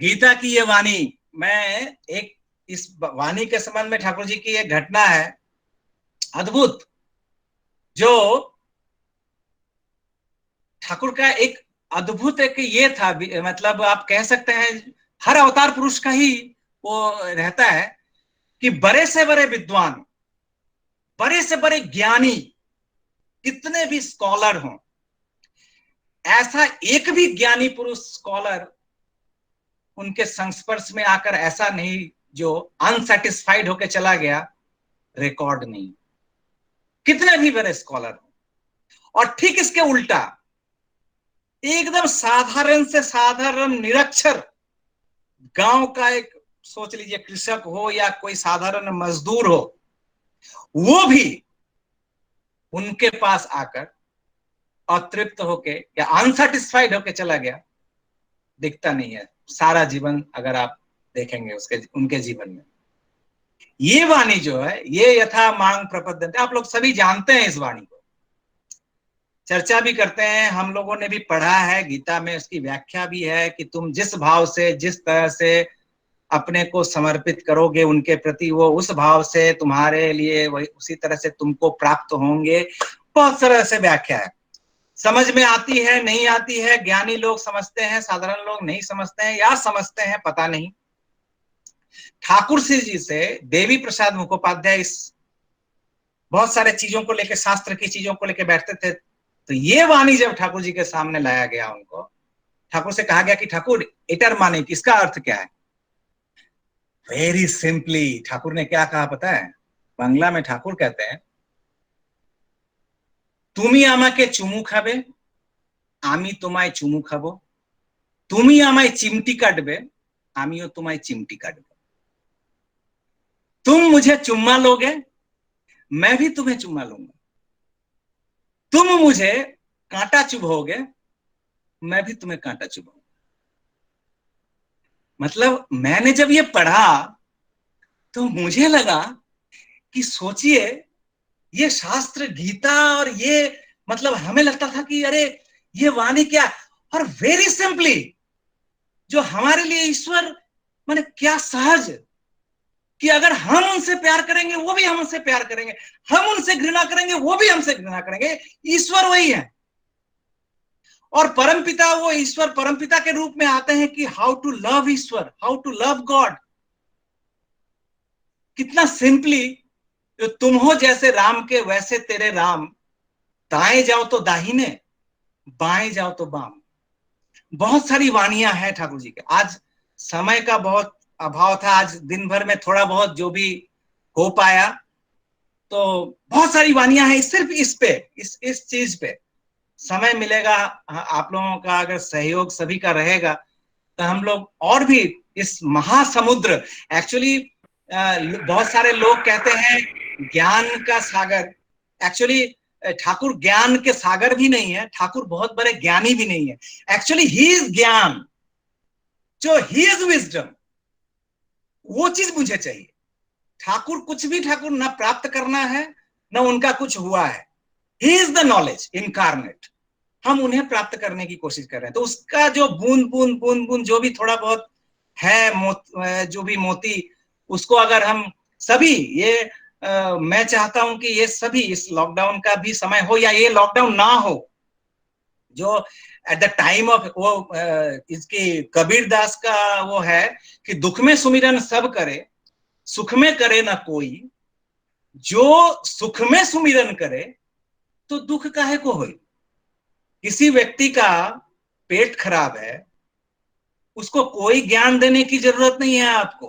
गीता की ये वाणी, मैं एक इस वाणी के संबंध में ठाकुर जी की एक घटना है अद्भुत, जो ठाकुर का एक अद्भुत एक ये था, मतलब आप कह सकते हैं हर अवतार पुरुष का ही वो रहता है कि बड़े से बड़े विद्वान, बड़े से बड़े ज्ञानी, कितने भी स्कॉलर हों, ऐसा एक भी ज्ञानी पुरुष स्कॉलर उनके संस्पर्श में आकर ऐसा नहीं जो अनसेटिस्फाइड होकर चला गया, रिकॉर्ड नहीं, कितने भी बड़े स्कॉलर हों। और ठीक इसके उल्टा एकदम साधारण से साधारण निरक्षर गांव का एक, सोच लीजिए कृषक हो या कोई साधारण मजदूर हो, वो भी उनके पास आकर अतृप्त होके या अनसेटिस्फाइड होके चला गया, दिखता नहीं है सारा जीवन अगर आप देखेंगे उसके उनके जीवन में। ये वाणी जो है, ये यथा मांग प्रपद्यन्ते, आप लोग सभी जानते हैं इस वाणी को, चर्चा भी करते हैं, हम लोगों ने भी पढ़ा है, गीता में उसकी व्याख्या भी है कि तुम जिस भाव से, जिस तरह से अपने को समर्पित करोगे उनके प्रति, वो उस भाव से तुम्हारे लिए वही उसी तरह से तुमको प्राप्त होंगे। बहुत तरह से व्याख्या है, समझ में आती है नहीं आती है, ज्ञानी लोग समझते हैं, साधारण लोग नहीं समझते हैं, या समझते हैं पता नहीं। ठाकुर जी से देवी प्रसाद मुखोपाध्याय इस बहुत सारे चीजों को लेकर, शास्त्र की चीजों को लेकर बैठते थे, तो ये वाणी जब ठाकुर जी के सामने लाया गया, उनको ठाकुर से कहा गया कि ठाकुर इटर माने इसका अर्थ क्या है। वेरी सिंपली ठाकुर ने क्या कहा पता है, बांग्ला में ठाकुर कहते हैं, तुमी आमाके चुमू खाबे आमी तुम्हारे चुमू खाबो, तुमी आमाय चिमटी काटबे आमियो तुम्हारे चिमटी काटबो, तुम मुझे चुम्मा लोगे मैं भी तुम्हें चुम्मा लूंगा, तुम मुझे कांटा चुभोगे मैं भी तुम्हें कांटा चुभाऊंगा। मतलब मैंने जब ये पढ़ा तो मुझे लगा कि सोचिए, ये शास्त्र गीता, और ये मतलब हमें लगता था कि अरे ये वाणी क्या, और वेरी सिंपली जो हमारे लिए ईश्वर माने क्या सहज कि अगर हम उनसे प्यार करेंगे वो भी हमसे प्यार करेंगे, हम उनसे घृणा करेंगे वो भी हमसे घृणा करेंगे। ईश्वर वही है, और परमपिता, वो ईश्वर परमपिता के रूप में आते हैं कि हाउ टू लव ईश्वर, हाउ टू लव गॉड। कितना सिंपली, जो तुम हो जैसे राम के वैसे तेरे राम, दाएं जाओ तो दाहिने बाएं जाओ तो बाम। बहुत सारी वाणियां हैं ठाकुर जी के। आज समय का बहुत अभाव था, आज दिन भर में थोड़ा बहुत जो भी हो पाया, तो बहुत सारी वाणियां हैं, सिर्फ इस पे, इस चीज पे समय मिलेगा, आप लोगों का अगर सहयोग सभी का रहेगा तो हम लोग और भी इस महासमुद्र, एक्चुअली बहुत सारे लोग कहते हैं ज्ञान का सागर, एक्चुअली ठाकुर ज्ञान के सागर भी नहीं है, ठाकुर बहुत बड़े ज्ञानी भी नहीं है, एक्चुअली ही इज ज्ञान, जो ही इज विजडम, वो चीज मुझे चाहिए। ठाकुर कुछ भी, ठाकुर ना प्राप्त करना है ना उनका कुछ हुआ है, he is the knowledge incarnate, हम उन्हें प्राप्त करने की कोशिश कर रहे हैं। तो उसका जो बूंद बूंद बूंद बूंद जो भी थोड़ा बहुत है जो भी मोती, उसको अगर हम सभी, ये मैं चाहता हूं कि ये सभी इस लॉकडाउन का भी समय हो या ये लॉकडाउन ना हो, जो एट द टाइम ऑफ वो इसकी कबीर दास का वो है कि दुख में सुमिरन सब करे, सुख में करे ना कोई, जो सुख में सुमिरन करे तो दुख काहे को होई। किसी व्यक्ति का पेट खराब है, उसको कोई ज्ञान देने की जरूरत नहीं है आपको,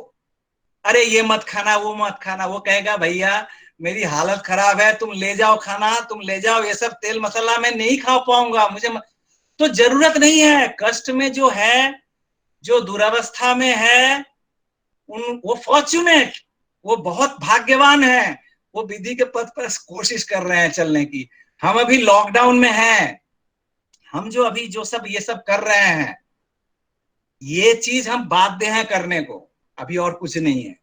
अरे ये मत खाना वो मत खाना, वो कहेगा भैया मेरी हालत खराब है, तुम ले जाओ खाना, तुम ले जाओ, ये सब तेल मसाला मैं नहीं खा पाऊंगा, तो जरूरत नहीं है। कष्ट में जो है, जो दुरावस्था में है, वो फॉर्चुनेट, वो बहुत भाग्यवान है, वो विधि के पथ पर कोशिश कर रहे हैं चलने की। हम अभी लॉकडाउन में हैं, हम जो अभी जो सब ये सब कर रहे हैं, ये चीज हम बाध्य हैं करने को, अभी और कुछ नहीं है।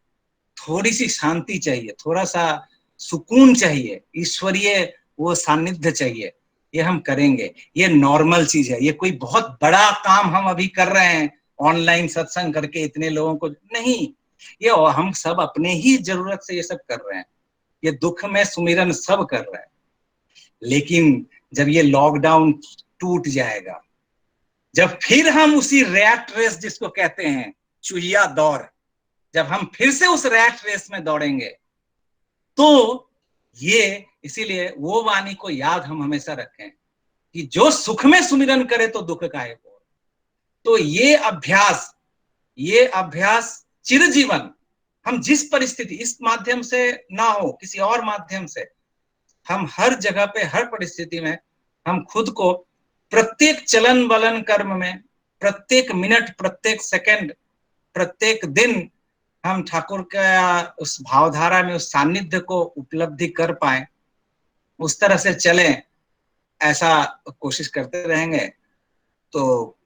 थोड़ी सी शांति चाहिए, थोड़ा सा सुकून चाहिए, ईश्वरीय वो सानिध्य चाहिए, ये हम करेंगे। ये नॉर्मल चीज है, ये कोई बहुत बड़ा काम हम अभी कर रहे हैं ऑनलाइन सत्संग करके इतने लोगों को नहीं, ये हम सब अपने ही जरूरत से ये सब कर रहे हैं, ये दुख में सुमिरन सब कर रहे हैं। लेकिन जब ये लॉकडाउन टूट जाएगा, जब फिर हम उसी रैट रेस जिसको कहते हैं चूहिया दौड़, जब हम फिर से उस रैट रेस में दौड़ेंगे, तो ये इसीलिए वो वाणी को याद हम हमेशा रखें कि जो सुख में सुमिरन करे तो दुख काहे को। तो ये अभ्यास चिरजीवन, हम जिस परिस्थिति, इस माध्यम से ना हो किसी और माध्यम से, हम हर जगह पे हर परिस्थिति में हम खुद को प्रत्येक चलन वलन कर्म में, प्रत्येक मिनट, प्रत्येक सेकंड, प्रत्येक दिन हम ठाकुर का उस भावधारा में, उस सानिध्य को उपलब्धि कर पाए, उस तरह से चलें, ऐसा कोशिश करते रहेंगे। तो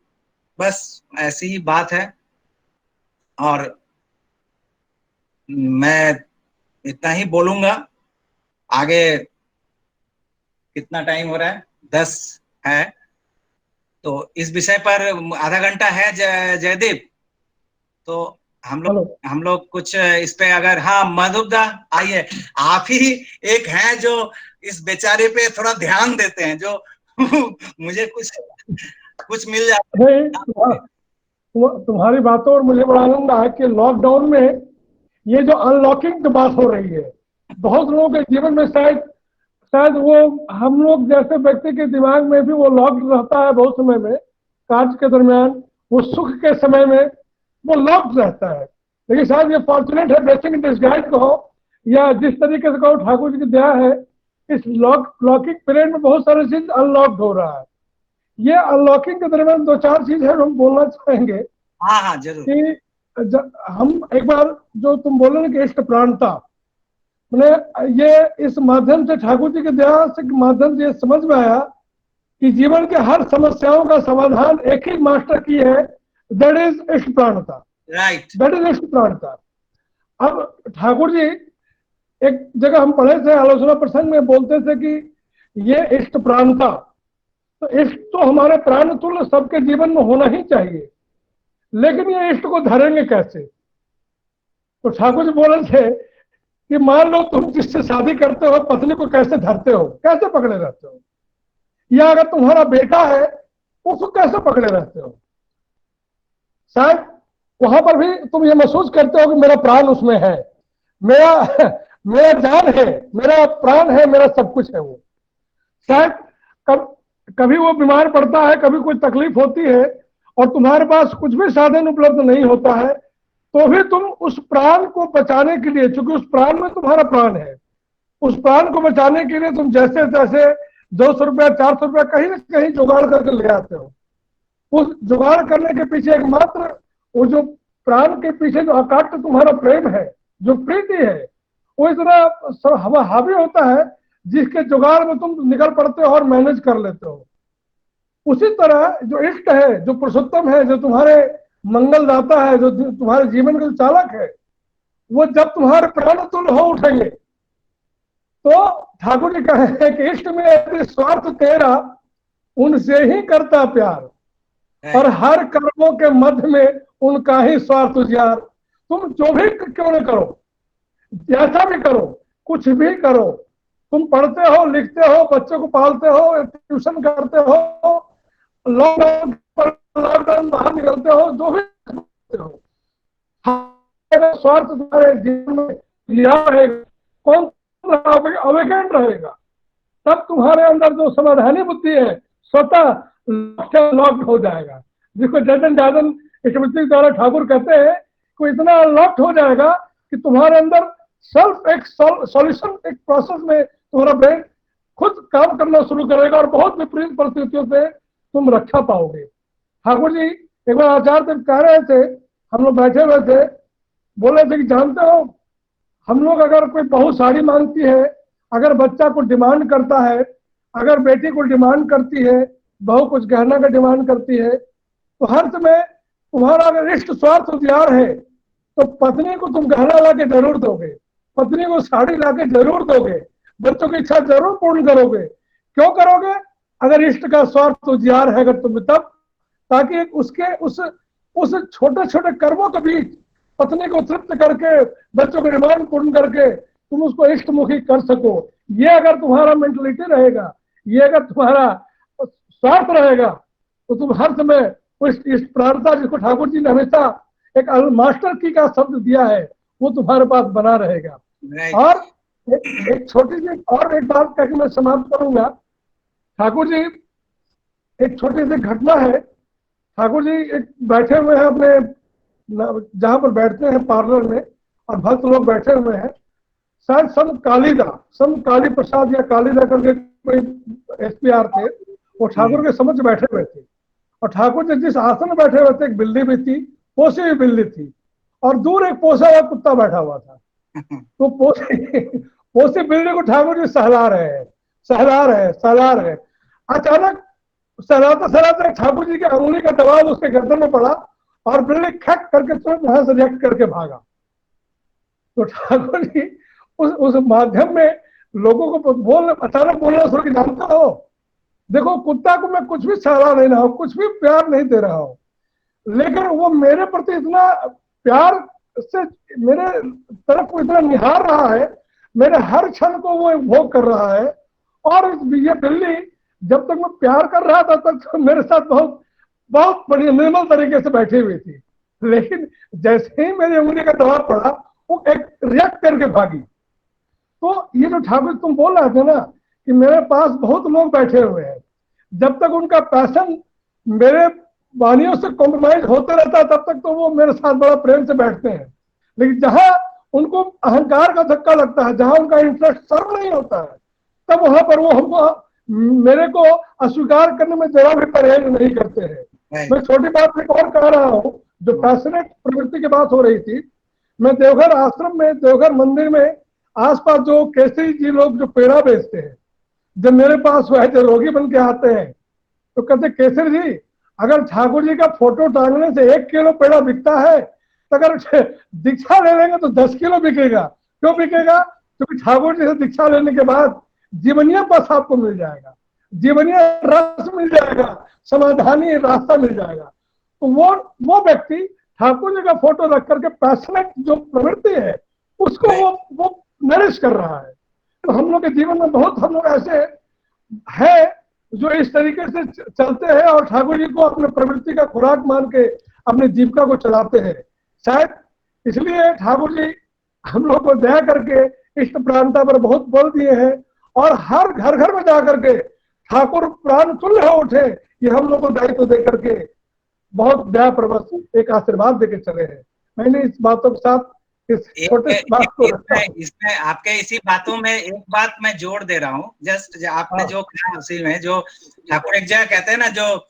बस ऐसी ही बात है। और मैं इतना ही बोलूंगा। आगे कितना टाइम हो रहा है? 10 है, तो इस विषय पर आधा घंटा है जयदीप, तो हम लोग कुछ इस पे अगर, हाँ मधुदा आइए, आप ही एक हैं जो इस बेचारे पे थोड़ा ध्यान देते हैं, जो मुझे कुछ मिल जाता है। तुम्हारी बातों और मुझे बड़ा आनंद आया कि लॉकडाउन में ये जो अनलॉकिंग की बात हो रही है, बहुत लोगों के जीवन में शायद वो हम लोग जैसे व्यक्ति के दिमाग में भी वो लॉक्ड रहता है, बहुत समय में कार्य के दरमियान, वो सुख के समय में वो लॉक्ड रहता है। लेकिन शायद ये फॉर्चुनेट है, ब्लेसिंग इन डिस्गाइज कहो या जिस तरीके से कहो, ठाकुर जी की दया है, इस लॉकिंग पीरियड में बहुत सारी चीज अनलॉक्ड हो रहा है। ये अनलॉकिंग के दरमियान 2-4 चीज है हम बोलना चाहेंगे। हाँ जरूर। कि हम एक बार जो तुम बोले ना कि इष्ट प्राणता, मैंने ये इस माध्यम से ठाकुर जी के दया से माध्यम से समझ में आया कि जीवन के हर समस्याओं का समाधान एक ही मास्टर की है, दैट इज इष्ट प्राणता। राइट, दैट इज इष्ट प्राणता। अब ठाकुर जी एक जगह हम पढ़े थे, आलोचना प्रसंग में बोलते थे कि ये इष्ट प्राणता, तो इष्ट तो हमारे प्राण तुल्य सबके जीवन में होना ही चाहिए, लेकिन ये इष्ट को धरेंगे कैसे? तो ठाकुर जी बोले थे कि मान लो तुम जिससे शादी करते हो, पत्नी को कैसे धरते हो, कैसे पकड़े रहते हो, या अगर तुम्हारा बेटा है उसको कैसे पकड़े रहते हो। शायद वहां पर भी तुम ये महसूस करते हो कि मेरा प्राण उसमें है, मेरा जान है, मेरा प्राण है, मेरा सब कुछ है वो। शायद कभी वो बीमार पड़ता है, कभी कोई तकलीफ होती है और तुम्हारे पास कुछ भी साधन उपलब्ध नहीं होता है, तो भी तुम उस प्राण को बचाने के लिए, चूंकि उस प्राण में तुम्हारा प्राण है, उस प्राण को बचाने के लिए तुम जैसे तैसे 200 रुपया 400 रुपया कहीं ना कहीं जुगाड़ करके ले आते हो। उस जुगाड़ करने के पीछे एकमात्र वो जो प्राण के पीछे जो अकाट्य तुम्हारा प्रेम है, जो प्रीति है, वो इतना हावी होता है जिसके जुगाड़ में तुम निकल पड़ते हो और मैनेज कर लेते हो। उसी तरह जो इष्ट है, जो पुरुषोत्तम है, जो तुम्हारे मंगलदाता है, जो तुम्हारे जीवन का चालक है, वो जब तुम्हारे प्राण तुल्य हो उठेंगे, तो ठाकुर जी कहे हैं कि इष्ट में यदि स्वार्थ तेरा उनसे ही करता प्यार, और हर कर्मों के मध्य में उनका ही स्वार्थ उजियार। तुम जो भी क्यों न करो, जैसा भी करो, कुछ भी करो, तुम पढ़ते हो, लिखते हो, बच्चों को पालते हो, ट्यूशन करते हो, लॉकडाउन बाहर निकलते हो, जो भी करते हो, स्वार्थ तुम्हारे जीवन में लिया रहेगा, कौन अवेकन रहेगा, तब तुम्हारे अंदर जो समाधानी बुद्धि है स्वतः लॉक्ड हो जाएगा, जिसको जतन जादन स्मृति द्वारा ठाकुर कहते हैं कि इतना लॉक्ड हो जाएगा कि तुम्हारे अंदर सेल्फ एक सॉल्यूशन एक प्रोसेस में तुम्हारा ब्रेन खुद काम करना शुरू करेगा और बहुत विपरीत परिस्थितियों से तुम रक्षा पाओगे। ठाकुर जी एक बार आचार्य देव कह रहे थे, हम लोग बैठे हुए थे, बोले थे कि जानते हो हम लोग अगर कोई बहू साड़ी मांगती है, अगर बच्चा को डिमांड करता है, अगर बेटी को डिमांड करती है, बहू कुछ गहना का डिमांड करती है, तो हर समय तुम्हारा अगर इष्ट स्वार्थ उजियार है तो पत्नी को तुम गहना ला के जरूर दोगे, पत्नी को साड़ी ला के जरूर दोगे, बच्चों की इच्छा जरूर पूर्ण करोगे। क्यों करोगे? अगर इष्ट का स्वार्थ उजियार है अगर तुम तब, ताकि उसके उस छोटे छोटे कर्मों के बीच पत्नी को तृप्त करके बच्चों के डिमांड पूर्ण करके तुम उसको इष्टमुखी कर सको। ये अगर तुम्हारा मेंटलिटी रहेगा, ये अगर तुम्हारा स्वार्थ रहेगा, तो तुम हर समय इस प्रार्थना जिसको ठाकुर जी ने हमेशा एक मास्टर की का शब्द दिया है वो तुम्हारे पास बना रहेगा। और एक छोटी सी और एक बात कहकर मैं समाप्त करूंगा। ठाकुर जी एक छोटी सी घटना है, ठाकुर जी एक बैठे हुए हैं अपने जहां पर बैठते हैं पार्लर में, और भक्त लोग बैठे हुए हैं, शायद संत काली प्रसाद या कालीदा करके कोई एसपीआर थे, वो ठाकुर के समझ बैठे हुए थे, और ठाकुर जी जिस आसन में बैठे हुए थे एक बिल्ली भी थी, पोसी हुई बिल्ली थी, और दूर एक पोसा हुआ कुत्ता बैठा हुआ था। तो पोसी बिल्ली को ठाकुर जी सहला रहे। अचानक सहलाते ठाकुर जी के अंगुली का दबाव उसके गर्दन में पड़ा और बिल्ली खट करके तुरंत वहां से रिएक्ट करके भागा। तो ठाकुर जी उस माध्यम में लोगों को अचानक बोलना शुरू किया, जानते हो देखो कुत्ता को मैं कुछ भी सहला नहीं रहा हूं, कुछ भी प्यार नहीं दे रहा हूं, लेकिन वो मेरे प्रति इतना प्यार से मेरे तरफ को इतना निहार रहा है, मेरे हर क्षण को वो भोग कर रहा है, और ये बिल्ली जब तक मैं प्यार कर रहा था तब तक मेरे साथ बहुत बहुत बढ़िया निर्मल तरीके से बैठी हुई थी, लेकिन जैसे ही मेरी उंगली का दबाव पड़ा वो एक रिएक्ट करके भागी। तो ये जो ठाकुर तुम बोल रहे थे ना कि मेरे पास बहुत लोग बैठे हुए हैं, जब तक उनका पैशन मेरे वाणियों से कॉम्प्रोमाइज होते रहता है तब तक तो वो मेरे साथ बड़ा प्रेम से बैठते हैं, लेकिन जहां उनको अहंकार का धक्का लगता है, जहां उनका इंटरेस्ट सर्व नहीं होता है, तब वहां पर वो हमको मेरे को अस्वीकार करने में जरा भी परहेज नहीं करते हैं। मैं छोटी बात एक और कह रहा हूँ, जो पैशनेट प्रवृत्ति की बात हो रही थी, मैं देवघर आश्रम में, देवघर मंदिर में आसपास जो केसरी जी लोग जो पेड़ा बेचते हैं, जब मेरे पास वह जो रोगी बन के आते हैं तो कहते केसरी जी अगर ठाकुर जी का फोटो टांगने से 1 किलो पेड़ा बिकता है तो अगर दीक्षा ले लेंगे तो 10 किलो बिकेगा। क्यों बिकेगा? क्योंकि ठाकुर जी से दीक्षा लेने के बाद जीवनीय पथ आपको मिल जाएगा, जीवनीय रस मिल जाएगा, समाधानी रास्ता मिल जाएगा। तो वो व्यक्ति ठाकुर जी का फोटो रख करके पैशनेट जो प्रवृत्ति है उसको वो नरिश कर रहा है। तो हम लोग के जीवन में बहुत हम लोग ऐसे हैं जो इस तरीके से चलते हैं और ठाकुर जी को अपने प्रवृत्ति का खुराक मान के अपनी जीविका को चलाते हैं। शायद इसलिए ठाकुर जी हम लोग को दया करके इष्ट प्राणता पर बहुत बल दिए हैं, और हर घर घर में जाकर के ठाकुर प्राण तुल्य हो उठे, ये हम लोग को दायित्व दे करके बहुत दया प्रवश एक आशीर्वाद देके चले हैं। मैंने इस बातों के साथ इसमें आपके इसी बातों में एक बात मैं जोड़ दे रहा हूँ, जस्ट आपने जो कहा उसी में, जो ठाकुर एक जगह कहते हैं ना, जो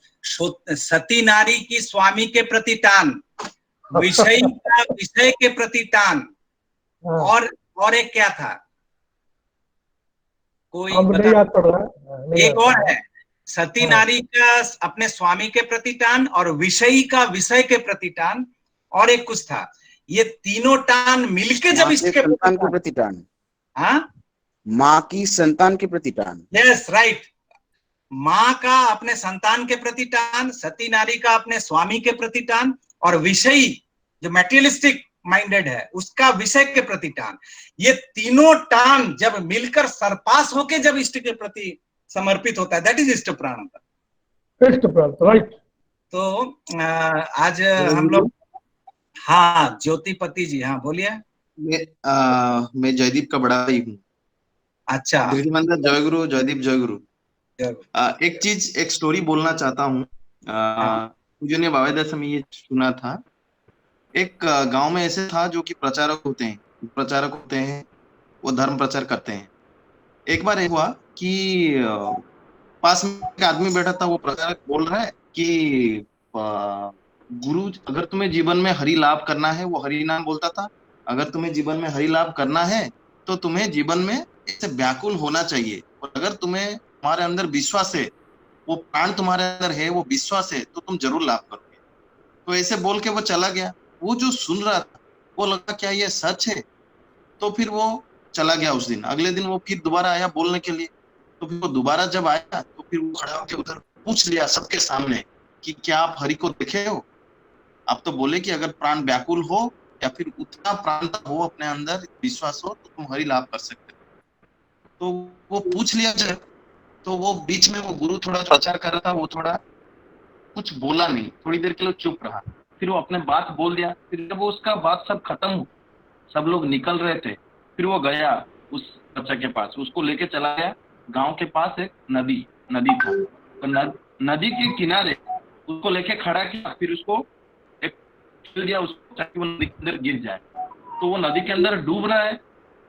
सती नारी की स्वामी के प्रति टान, विषय का विषय के प्रति टान, और एक क्या था, कोई एक और है, सती नारी का अपने स्वामी के प्रति टान और विषयी का विषय के प्रति टान, और एक कुछ था, ये तीनों टान मिलके जब इसके संतान के प्रति टान, हाँ, माँ की संतान के प्रति टान, यस राइट, माँ का अपने संतान के प्रति टान, सती नारी का अपने स्वामी के प्रति टान, और विषयी जो मैटेरियलिस्टिक माइंडेड है, उसका विषय के प्रति टान, ये तीनों टान जब मिलकर सरपास होके जब इष्ट के प्रति समर्पित होता है, दैट इज इष्ट प्राणता। इष्ट प्राणता, राइट। तो आज हम लोग, हाँ ज्योतिपति जी, हाँ बोलिए। मैं जयदीप का बड़ा भाई हूँ। अच्छा, धीरेन्द्र जय गुरु, जयदीप जय गुरु। एक चीज, एक स्टोरी बोलना चाहता हूँ। मुझे ने बाबा में ये सुना था, एक गांव में ऐसे था जो कि प्रचारक होते हैं, वो धर्म प्रचार करते हैं। एक बार हुआ कि पास में एक आदमी बैठा था, वो प्रचारक बोल रहा है कि गुरु, अगर तुम्हें जीवन में हरि लाभ करना है, वो हरि नाम बोलता था, अगर तुम्हें जीवन में हरि लाभ करना है तो तुम्हें जीवन में ऐसे व्याकुल होना चाहिए, और अगर तुम्हारे अंदर विश्वास है, वो प्राण तुम्हारे अंदर है, वो विश्वास है, तो तुम जरूर लाभ करोगे। तो ऐसे बोल के वो चला गया। वो जो सुन रहा था वो लगा क्या ये सच है, तो फिर वो चला गया। उस दिन, अगले दिन वो फिर दोबारा आया बोलने के लिए। तो फिर वो दोबारा जब आया तो फिर वो खड़ा होकर उधर पूछ लिया सबके सामने कि क्या आप हरि को देखे हो? आप तो बोले कि अगर प्राण व्याकुल हो या फिर उतना प्राण हो अपने अंदर विश्वास हो तो तुम हरि लाभ कर सकते हो। तो वो पूछ लिया जब, तो वो बीच में वो गुरु थोड़ा प्रचार कर रहा था, वो थोड़ा कुछ बोला नहीं, थोड़ी देर के लिए चुप रहा। फिर वो अपने बात बोल दिया। फिर जब वो उसका बात सब खत्म हो, सब लोग निकल रहे थे, फिर वो गया उस बच्चा के पास, उसको लेके चला गया। गांव के पास एक नदी था, तो नदी के किनारे उसको लेके खड़ा किया। फिर उसको एक खेल दिया उसको, ताकि वो नदी के अंदर गिर जाए। तो वो नदी के अंदर डूब रहा है,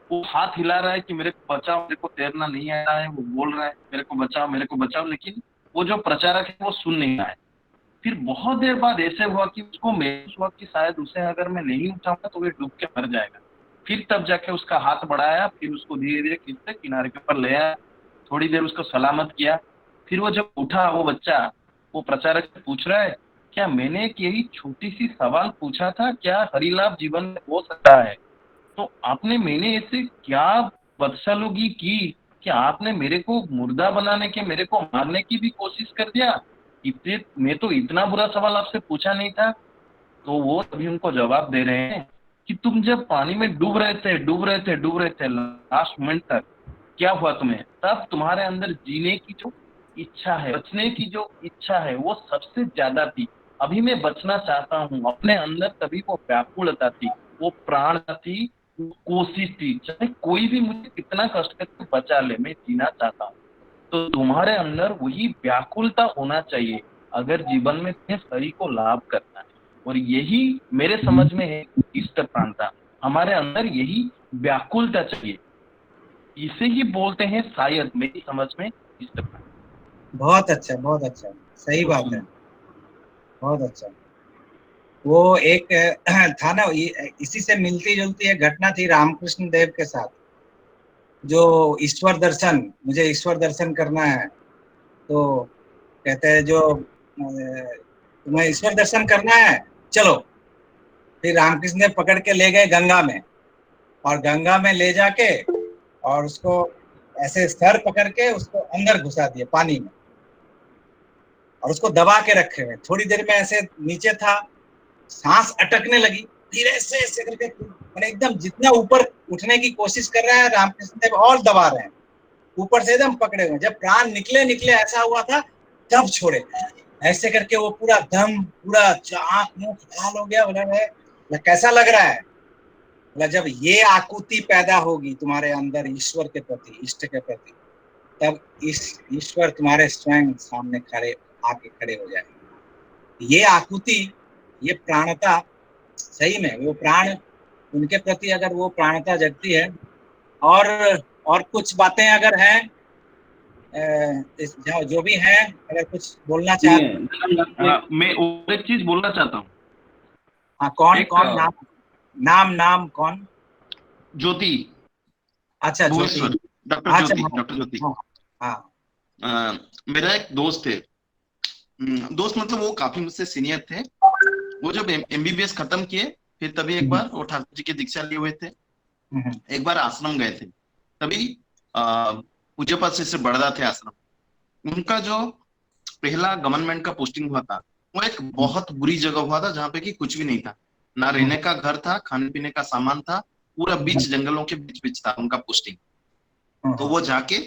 वो हाथ हिला रहा है कि मेरे को बचाओ, मेरे को तैरना नहीं आ रहा है। वो बोल रहा है मेरे को बचाओ, मेरे को बचाओ, लेकिन वो जो प्रचारक है वो सुन नहीं रहा है। फिर बहुत देर बाद ऐसे हुआ कि उसको महसूस हुआ कि शायद उसे अगर मैं नहीं उठाऊंगा तो वो डूब के मर जाएगा। फिर तब जाके उसका हाथ बढ़ाया, फिर उसको धीरे धीरे खींचते किनारे के ऊपर ले आया, थोड़ी देर उसको सलामत किया। फिर वो जब उठा, वो बच्चा, वो प्रचारक से पूछ रहा है, क्या मैंने एक यही छोटी सी सवाल पूछा था, क्या हरिलाभ जीवन में हो सकता है? तो मैंने ऐसे क्या बदसलूकी की कि आपने मेरे को मुर्दा बनाने के, मेरे को मारने की भी कोशिश कर दिया। इतने, मैं तो इतना बुरा सवाल आपसे पूछा नहीं था। तो वो तभी उनको जवाब दे रहे हैं कि तुम जब पानी में डूब रहे थे लास्ट मोमेंट तक, क्या हुआ तुम्हें? तब तुम्हारे अंदर जीने की जो इच्छा है, बचने की जो इच्छा है, वो सबसे ज्यादा थी। अभी मैं बचना चाहता हूँ अपने अंदर, तभी वो व्याकुलता थी, वो प्राण थी, वो कोशिश थी, चाहे कोई भी मुझे कितना कष्ट करके बचा ले, मैं जीना चाहता हूँ। तो तुम्हारे अंदर वही व्याकुलता होना चाहिए अगर जीवन में तुम्हें शरीर को लाभ करना है। और यही मेरे समझ में है इष्ट प्राणता, हमारे अंदर यही व्याकुलता चाहिए, इसे ही बोलते हैं शायद मेरी समझ में इष्ट प्राणता। बहुत अच्छा, बहुत अच्छा, सही बात है, बहुत अच्छा। वो एक था ना, इसी से मिलती जुलती एक घटना थी रामकृष्ण देव के साथ, जो ईश्वर दर्शन, मुझे ईश्वर दर्शन करना है, तो कहते हैं जो तुम्हें ईश्वर दर्शन करना है, चलो। फिर रामकृष्ण देव पकड़ के ले गए गंगा में, और गंगा में ले जाके और उसको ऐसे सर पकड़ के उसको अंदर घुसा दिए पानी में, और उसको दबा के रखे हुए। थोड़ी देर में ऐसे नीचे था, सांस अटकने लगी, फिर ऐसे ऐसे करके मैंने एकदम जितना ऊपर उठने की कोशिश कर रहा है रामकृष्ण देव, और दबा रहे हैं, ऊपर से एकदम पकड़े हुए। जब प्राण निकले ऐसा हुआ था, तब छोड़े। ऐसे करके वो पूरा दम, पूरा आंख मुंह लाल हो गया। बोला कैसा लग रहा है? बोला जब ये आकुति पैदा होगी तुम्हारे अंदर ईश्वर के प्रति, इष्ट के प्रति, तब इस ईश्वर तुम्हारे स्वयं सामने आके खड़े हो जाएंगे। ये आकुति, ये प्राणता, सही में वो प्राण, उनके प्रति अगर वो प्राणता जगती है। और कुछ बातें अगर हैं, जो भी हैं, अगर कुछ बोलना चाहते। हाँ, मैं और एक चीज बोलना चाहता हूँ। हाँ, कौन नाम कौन? ज्योति। अच्छा, ज्योति, डॉक्टर ज्योति। हाँ, मेरा एक दोस्त है, दोस्त मतलब वो काफी मुझसे सीनियर थे। वो जब MBBS खत्म किए, फिर तभी एक बार वो ठाकुर जी की दीक्षा लिए हुए थे। एक बार आश्रम गए थे, तभी पूज्य पद से बड़दा थे आश्रम। उनका जो पहला गवर्नमेंट का पोस्टिंग हुआ था, वो एक बहुत बुरी जगह हुआ था, जहाँ पे कि कुछ भी नहीं था। ना रहने का घर था, खाने पीने का सामान था, पूरा बीच जंगलों के बीच बीच था उनका पोस्टिंग। तो वो जाके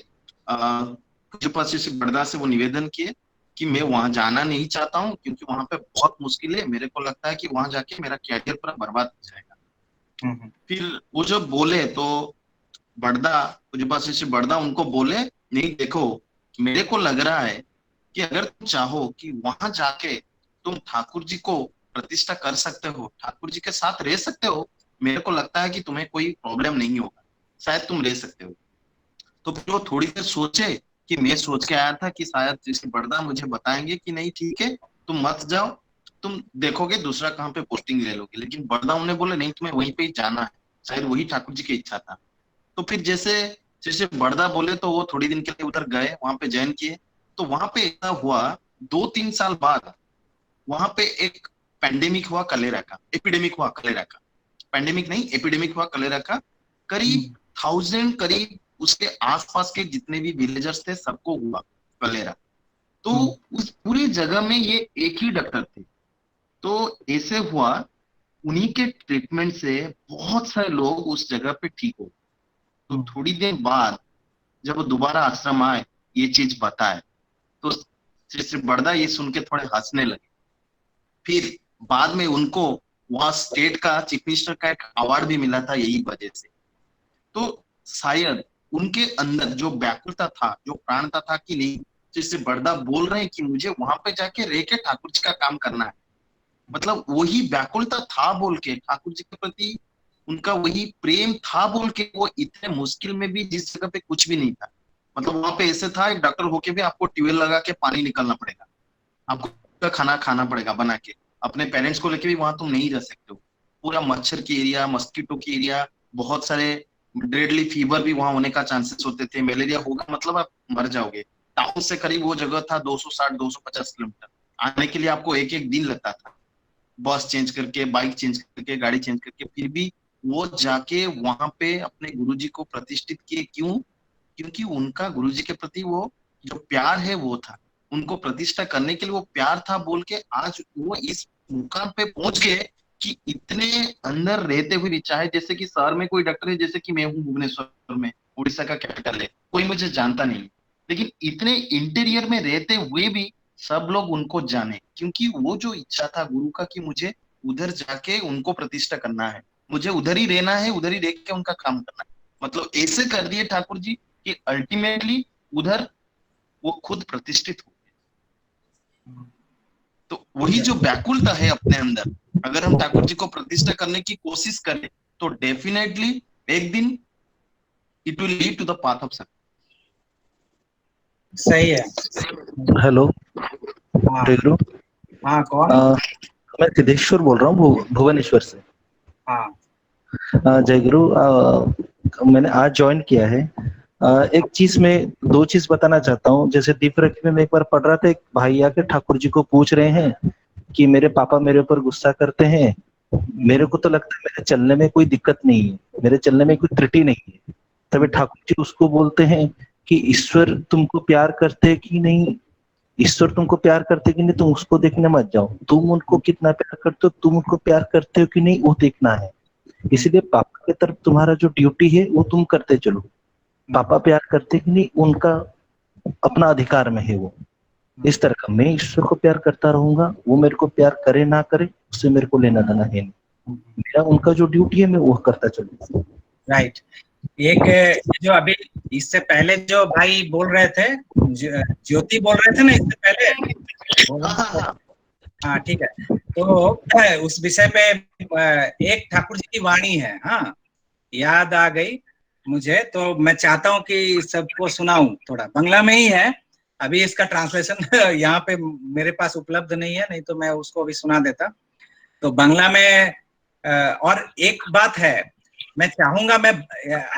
पूज्यपाद श्री बड़दा से वो निवेदन किए कि मैं वहां जाना नहीं चाहता हूँ, क्योंकि वहां पे बहुत मुश्किल है, मेरे को लगता है कि वहां जाके मेरा कैरियर पूरा बर्बाद हो जाएगा। फिर वो जब बोले तो बड़दा, पूज्यपाद श्री बड़दा उनको बोले, नहीं देखो, मेरे को लग रहा है कि अगर तुम चाहो कि वहां जाके तुम ठाकुर जी को प्रतिष्ठा कर सकते हो, ठाकुर जी के साथ रह सकते हो, मेरे को लगता है कि तुम्हें कोई प्रॉब्लम नहीं होगा, शायद तुम रह सकते हो। तो फिर वो थोड़ी देर सोचे कि मैं सोच के आया था कि शायद जैसे बड़दा मुझे बताएंगे कि नहीं ठीक है तुम मत जाओ, तुम देखोगे दूसरा कहाँ पे पोस्टिंग ले लोगे, लेकिन बड़दा उन्हें बोले नहीं तुम्हें वहीं पे ही जाना है, शायद वही ठाकुर जी की इच्छा था। तो फिर जैसे जैसे बड़दा बोले तो वो थोड़ी दिन के लिए उधर गए, वहां पे ज्वाइन किए। तो वहां पे ऐसा हुआ, 2-3 साल बाद वहां पे एक पैंडेमिक हुआ कलेरा का, एपिडेमिक हुआ कलेरा का, पैंडेमिक नहीं एपिडेमिक हुआ कलेरा का। करीब 1000 करीब उसके आसपास के जितने भी विलेजर्स थे सबको हुआ कलेरा। तो उस पूरी जगह में ये एक ही डॉक्टर थे। तो ऐसे हुआ, उन्हीं के ट्रीटमेंट से बहुत सारे लोग उस जगह पे ठीक हो। तो थोड़ी देर बाद जब वो दोबारा आश्रम आए, ये चीज बताए, तो श्री बड़दा ये सुन के थोड़े हंसने लगे। फिर बाद में उनको वहां स्टेट का चीफ मिनिस्टर का एक अवार्ड भी मिला था यही वजह से। तो शायद उनके अंदर जो व्याकुलता था, जो प्राणता था कि नहीं, जिससे बड़दा बोल रहे हैं कि मुझे वहां पे जाके रह के ठाकुर जी का काम करना है, मतलब वही व्याकुलता था बोल के ठाकुर जी के प्रति उनका वही प्रेम था बोल के वो इतने मुश्किल में भी, जिस जगह पे कुछ भी नहीं था, मतलब वहां पे ऐसे था एक डॉक्टर होके भी आपको ट्यूबवेल लगा के पानी निकलना पड़ेगा, आपको खाना खाना पड़ेगा बना के, अपने पेरेंट्स को लेके भी वहां तुम नहीं रह सकते हो, पूरा मच्छर की एरिया, मस्कीटो की एरिया, बहुत सारे डेडली फीवर भी वहां होने का चांसेस होते थे, मलेरिया होगा मतलब आप मर जाओगे। टाउन से करीब वो जगह था 260-250 किलोमीटर, आने के लिए आपको एक एक दिन लगता था, बस चेंज करके, बाइक चेंज करके, गाड़ी चेंज करके, फिर भी वो जाके वहां पे अपने गुरुजी को प्रतिष्ठित किए। क्यों? क्योंकि उनका गुरुजी के प्रति वो जो प्यार है वो था, उनको प्रतिष्ठा करने के लिए वो प्यार था बोल के आज वो इस मुकाम पे पहुंच गए कि इतने अंदर रहते हुए भी, चाहे जैसे कि शहर में कोई डॉक्टर है, जैसे कि मैं हूँ भुवनेश्वर में, उड़ीसा का कैपिटल है, कोई मुझे जानता नहीं, लेकिन इतने इंटीरियर में रहते हुए भी सब लोग उनको जाने, क्योंकि वो जो इच्छा था गुरु का कि मुझे उधर जाके उनको प्रतिष्ठा करना है, मुझे उधर ही रहना है, उधर ही रह के उनका काम करना है, मतलब ऐसे कर दिए ठाकुर जी कि अल्टीमेटली उधर वो खुद प्रतिष्ठित हो गए। तो वही जो व्याकुलता है अपने अंदर, अगर हम ठाकुर जी को प्रतिष्ठा करने की कोशिश करें तो डेफिनेटली एक दिन it will lead to the path of success. सही है। हेलो हाँ टेगरू। हाँ, कौन? मैं सिद्धेश्वर बोल रहा हूँ भुवनेश्वर से। हाँ जय गुरु। मैंने आज ज्वाइन किया है। एक चीज में दो चीज बताना चाहता हूँ। जैसे दीप रखी में मैं एक बार पढ़ रहा था, एक भाई आके ठाकुर जी को पूछ रहे हैं कि मेरे पापा मेरे ऊपर गुस्सा करते हैं, मेरे को तो लगता है मेरे चलने में कोई दिक्कत नहीं है, मेरे चलने में कोई त्रुटि नहीं है। तभी ठाकुर जी उसको बोलते हैं कि ईश्वर तुमको प्यार करते कि नहीं, ईश्वर तुमको प्यार करते कि नहीं, तुम उसको देखने मत जाओ, तुम उनको कितना प्यार करते हो, तुम उनको प्यार करते हो कि नहीं वो देखना है। इसलिए पापा की तरफ तुम्हारा जो ड्यूटी है वो तुम करते चलो। पापा प्यार करते कि नहीं उनका अपना अधिकार में है वो। इस तरह का मैं ईश्वर को प्यार करता रहूंगा, वो मेरे को प्यार करे ना करे उससे मेरे को लेना देना है नहीं, मेरा उनका जो ड्यूटी है मैं वो करता चलूँ। राइट। एक जो अभी इससे पहले जो भाई बोल रहे थे, ज्योति बोल रहे थे ना इससे पहले, हाँ ठीक है। तो उस विषय पे एक ठाकुर जी की वाणी है, हाँ याद आ गई मुझे, तो मैं चाहता हूँ कि सबको सुनाऊं। थोड़ा बंगला में ही है, अभी इसका ट्रांसलेशन यहाँ पे मेरे पास उपलब्ध नहीं है, नहीं तो मैं उसको अभी सुना देता। तो बंगला में और एक बात है, मैं चाहूंगा, मैं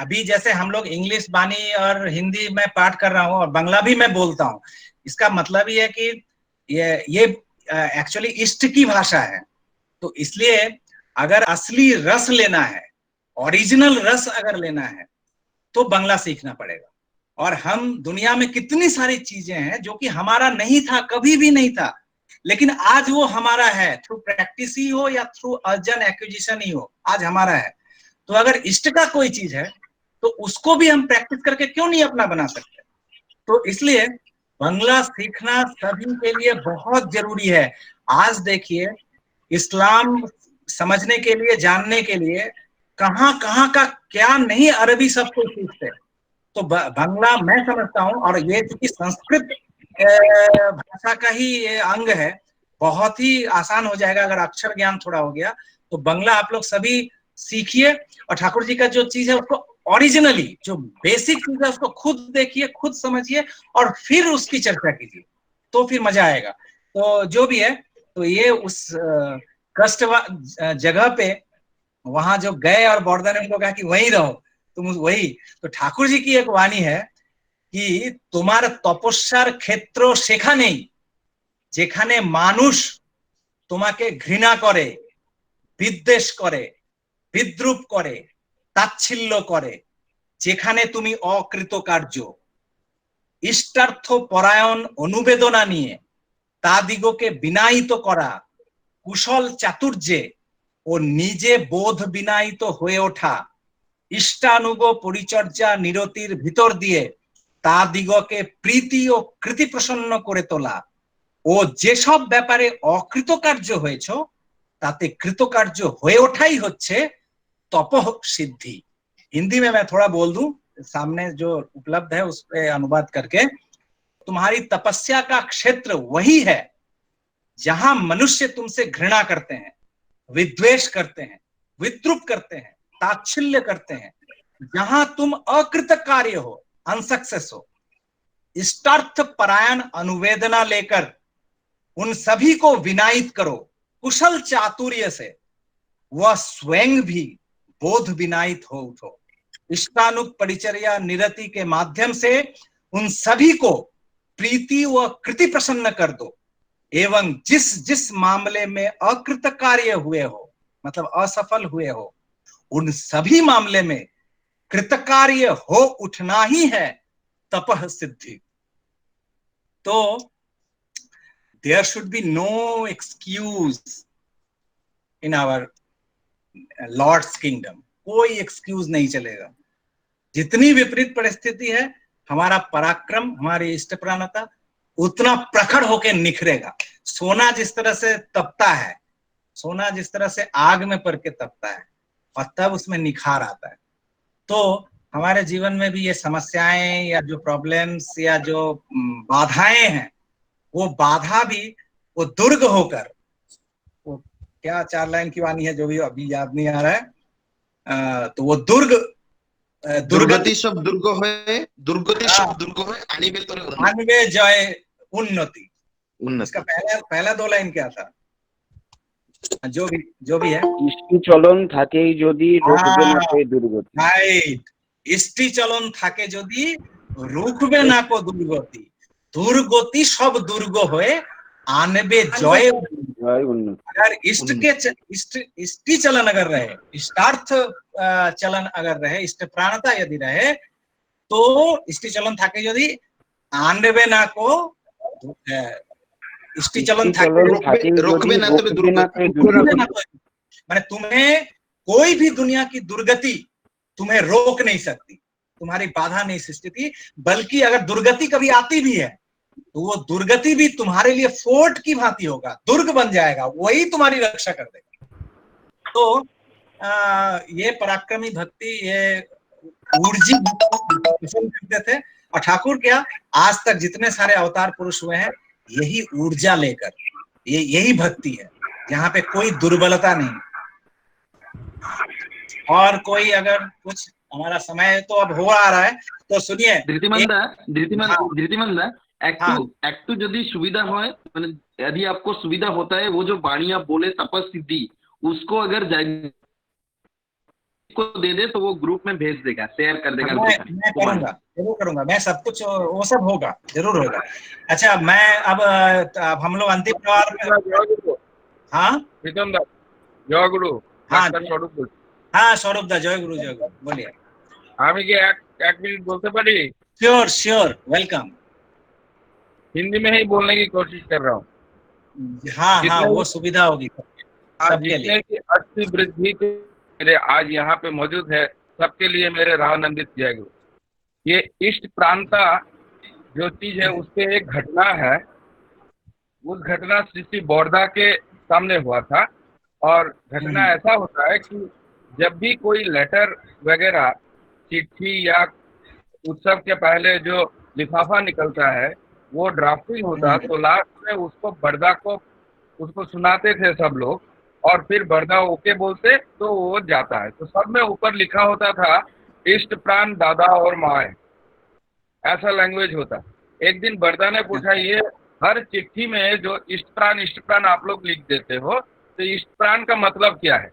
अभी जैसे हम लोग इंग्लिश बानी और हिंदी में पाठ कर रहा हूँ और बंगला भी मैं बोलता हूँ, इसका मतलब ये है कि ये एक्चुअली इष्ट की भाषा है। तो इसलिए अगर असली रस लेना है, ओरिजिनल रस अगर लेना है, तो बंगला सीखना पड़ेगा। और हम दुनिया में कितनी सारी चीजें हैं जो कि हमारा नहीं था, कभी भी नहीं था, लेकिन आज वो हमारा है, थ्रू प्रैक्टिस ही हो या थ्रू अर्जन एक्विजिशन ही हो, आज हमारा है। तो अगर इष्ट का कोई चीज है तो उसको भी हम प्रैक्टिस करके क्यों नहीं अपना बना सकते। तो इसलिए बांग्ला सीखना सभी के लिए बहुत जरूरी है। आज देखिए इस्लाम समझने के लिए, जानने के लिए कहाँ कहाँ का क्या नहीं अरबी सब कुछ सीखते हैं। तो बांग्ला मैं समझता हूँ, और ये चूंकि संस्कृत भाषा का ही ये अंग है, बहुत ही आसान हो जाएगा अगर अक्षर ज्ञान थोड़ा हो गया। तो बांग्ला आप लोग सभी सीखिए, और ठाकुर जी का जो चीज है उसको ओरिजिनली, जो बेसिक चीज है उसको खुद देखिए, खुद समझिए, और फिर उसकी चर्चा कीजिए, तो फिर मजा आएगा। तो जो भी है, तो ये उस कष्ट जगह पे वहां जो गए और बॉर्डर ने उनको कहा कि वहीं रहो तुम, वही। तो ठाकुर जी की एक वाणी है कि तुम्हार तपस्यार क्षेत्र सेखानेई जेखाने मानुष তোমাকে ঘৃণা করে, বিদ্বেষ করে, বিদ্রুপ করে, তাচ্ছিল্য করে, যেখানে তুমি অকৃতকার্য। ইষ্টার্থ পরায়ণ অনুবেদনা নিয়ে তাদিগকে বিনায়িত করা, কুশল চাতুর্যে ও নিজে বোধ বিনায়িত হয়ে ওঠা, ইষ্টানুগ পরিচর্যা নিরতির ভিতর দিয়ে তাদিগকে প্রীতি ও কৃতি প্রসন্ন করে তোলা, ও যেসব ব্যাপারে অকৃতকার্য হয়েছ তাতে कृतकार्य হয়ে ওঠাই হচ্ছে तपः सिद्धि। हिंदी में मैं थोड़ा बोल दूं, सामने जो उपलब्ध है उस पे अनुवाद करके। तुम्हारी तपस्या का क्षेत्र वही है जहां मनुष्य तुमसे घृणा करते हैं, विद्वेष करते हैं, विद्रूप करते हैं, ताच्छिल्य करते हैं, जहां तुम अकृत कार्य हो, अनसक्सेस हो। इष्टार्थ परायण अनुवेदना लेकर उन सभी को विनायित करो कुशल चातुर्य से, वह स्वयं भी बोध विनायित हो उठो। इष्टानुग परिचर्या निरति के माध्यम से उन सभी को प्रीति व कृति प्रसन्न कर दो, एवं जिस जिस मामले में अकृत कार्य हुए हो, मतलब असफल हुए हो, उन सभी मामले में कृतकार्य हो उठना ही है तपः सिद्धि। तो there should be no excuse in our Lord's kingdom, कोई एक्सक्यूज नहीं चलेगा। जितनी विपरीत परिस्थिति है, हमारा पराक्रम, हमारी इष्टप्राणता उतना प्रखर होकर निखरेगा। सोना जिस तरह से तपता है, सोना जिस तरह से आग में पड़ के तपता है, और तब उसमें निखार आता है। तो हमारे जीवन में भी ये समस्याएं या जो प्रॉब्लम्स या जो बाधाएं हैं, वो बाधा भी वो दुर्ग होकर, वो क्या 4 लाइन की वाणी है जो भी अभी याद नहीं आ रहा है, तो वो दुर्गति सब दुर्ग होए, दुर्गति सब दुर्ग होए, आनिवे जय उन्नति। इसका पहला 2 लाइन क्या था? जो भी है, इष्टि चलन थाके जोदी रोकबे ना कोई दुर्गति। राइट, इष्टि चलन थाके जोदी रोकबे ना को दुर्गति, दुर्गति सब दुर्ग होए आनबे जय उन्नति। अगर इष्टि चलन अगर रहे, इष्टार्थ चलन अगर रहे, इष्ट प्राणता यदि रहे, तो इष्टि चलन थाके यदि आनबे ना को इष्टि चलन थाके रोकबे ना तो दुर्गति, माने तुम्हें कोई भी दुनिया की दुर्गति तुम्हें रोक नहीं सकती, तुम्हारी बाधा नहीं सृष्टि, बल्कि अगर दुर्गति कभी आती भी है तो वो दुर्गति भी तुम्हारे लिए फोर्ट की भांति होगा, दुर्ग बन जाएगा, वही तुम्हारी रक्षा कर देगा। तो ये पराक्रमी भक्ति, ये ऊर्जी पसंद करते थे। और ठाकुर क्या, आज तक जितने सारे अवतार पुरुष हुए हैं, यही ऊर्जा लेकर, यही भक्ति है जहाँ पे कोई दुर्बलता नहीं। और कोई अगर कुछ, हमारा समय तो अब हो आ रहा है, तो सुनिए। धृतिमंदा একটু যদি সুবিধা হয়, মানে यदि आपको सुविधा होता है, वो जो वाणी आप बोले तपस सिद्धि, उसको अगर को दे दे तो वो ग्रुप में भेज देगा, शेयर कर देगा। मैं करूंगा, जरूर करूंगा, मैं सब कुछ, वो सब होगा, जरूर होगा। अच्छा, मैं अब हम लोग अंतिम प्रहार में, हाँ जय गुरु, हाँ स्वरूप दा, जय गुरु, जय गुरु, बोलिए। আমি কি এক মিনিট বলতে পারি? Sure sure, welcome. हिंदी में ही बोलने की कोशिश कर रहा हूँ। हाँ हाँ, जितने वो सुविधा होगी सबके लिए। जितने की अस्थि वृद्धि के मेरे आज यहाँ पे मौजूद है, सबके लिए मेरे रावनंदित जय गुरु। ये इष्ट प्रांता जो चीज है, उसपे एक घटना है। उस घटना श्री बोरदा के सामने हुआ था। और घटना ऐसा होता है कि जब भी कोई लेटर वगैरह, चिट्ठी या उत्सव के पहले जो लिफाफा निकलता है, वो ड्राफ्टिंग होता, तो लास्ट में उसको बरदा को उसको सुनाते थे सब लोग, और फिर बरदा ओके बोलते तो वो जाता है। तो सब में ऊपर लिखा होता था इष्ट प्राण दादा और माए, ऐसा लैंग्वेज होता। एक दिन बरदा ने पूछा, ये हर चिट्ठी में जो इष्ट प्राण आप लोग लिख देते हो, तो इष्ट प्राण का मतलब क्या है?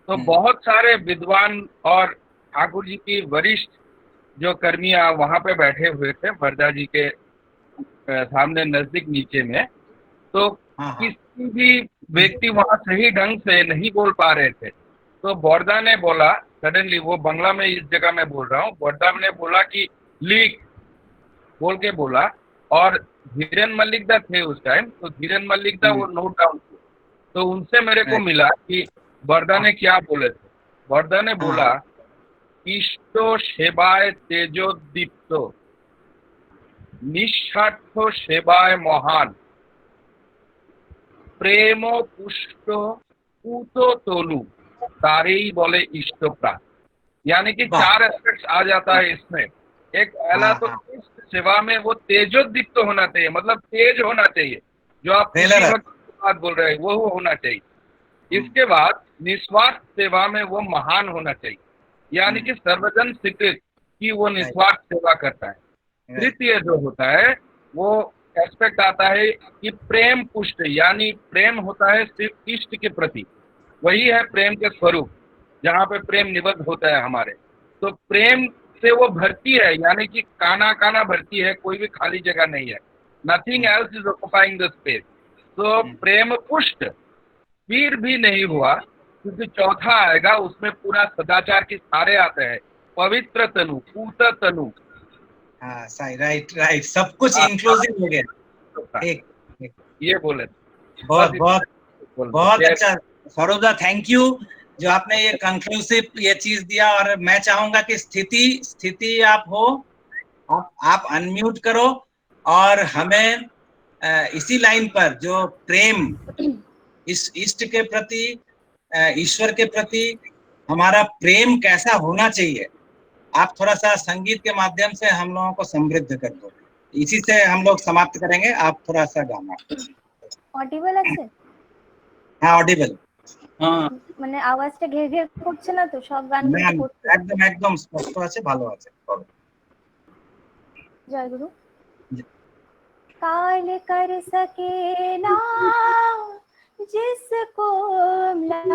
तो बहुत सारे विद्वान और ठाकुर जी की वरिष्ठ जो कर्मियां वहां पे बैठे हुए थे बरदा जी के सामने, नजदीक नीचे में। तो किसी भी व्यक्ति वहां सही ढंग से नहीं बोल पा रहे थे। तो बरदा ने बोला, सडनली, वो बंगला में, इस जगह मैं बोल रहा हूँ, बरदा ने बोला कि लिख, बोल के बोला। और धीरेन मल्लिक दा थे उस टाइम, तो धीरेन मल्लिक दा वो नोट डाउन किए। तो उनसे मेरे को मिला कि बरदा ने क्या बोले थे। बरदा ने बोला, इष्टो सेवाय तेजोदीप्तो, निस्वार्थ सेवाय महान, प्रेमो पुष्टो पूतो तोलू, तारे ही बोले इष्ट प्राण। यानी कि 4 एस्पेक्ट्स आ जाता है इसमें। एक पहला तो इष्ट सेवा में वो तेजोदीप्त होना चाहिए, मतलब तेज होना चाहिए, जो आप किसी भक्त की बात बोल रहे हैं वो होना चाहिए। इसके बाद निस्वार्थ सेवा में वो महान होना चाहिए, यानी कि सर्वजन स्वीकृत कि वो निस्वार्थ सेवा करता है। तृतीय जो होता है वो एस्पेक्ट आता है कि प्रेम पुष्ट, यानी प्रेम होता है सिर्फ इष्ट के प्रति, वही है प्रेम के स्वरूप, जहाँ पे प्रेम निबद्ध होता है हमारे। तो प्रेम से वो भरती है, यानी कि काना काना भरती है, कोई भी खाली जगह नहीं है। Nothing else is occupying the space. तो प्रेम पुष्ट फिर भी नहीं हुआ, क्योंकि चौथा आएगा, उसमें पूरा सदाचार के सारे आते हैं। पवित्र तनु, पूत तनु, हाँ सही, राइट राइट, सब कुछ इंक्लूसिव हो गया। एक ये बोले। बहुत बहुत बहुत अच्छा सौरभ, थैंक यू जो आपने ये कंक्लूसिव ये चीज दिया। और मैं चाहूंगा कि स्थिति आप हो, आप अनम्यूट करो और हमें इसी लाइन पर जो प्रेम इस इष्ट के प्रति, ईश्वर के प्रति हमारा प्रेम कैसा होना चाहिए, आप थोड़ा सा संगीत के माध्यम से हम लोगों को समृद्ध कर दो। इसी से हम लोग समाप्त करेंगे। आप थोड़ा सा गाना। অডিবল আছে? হ্যাঁ অডিবল। মানে আওয়াজটা ঘের ঘের করছে না তো? সব গান না কিন্তু করছে। একদম একদম স্পষ্ট আছে, ভালো আছে। জয় গুরু। काल कर सके ना जिसको म्लान,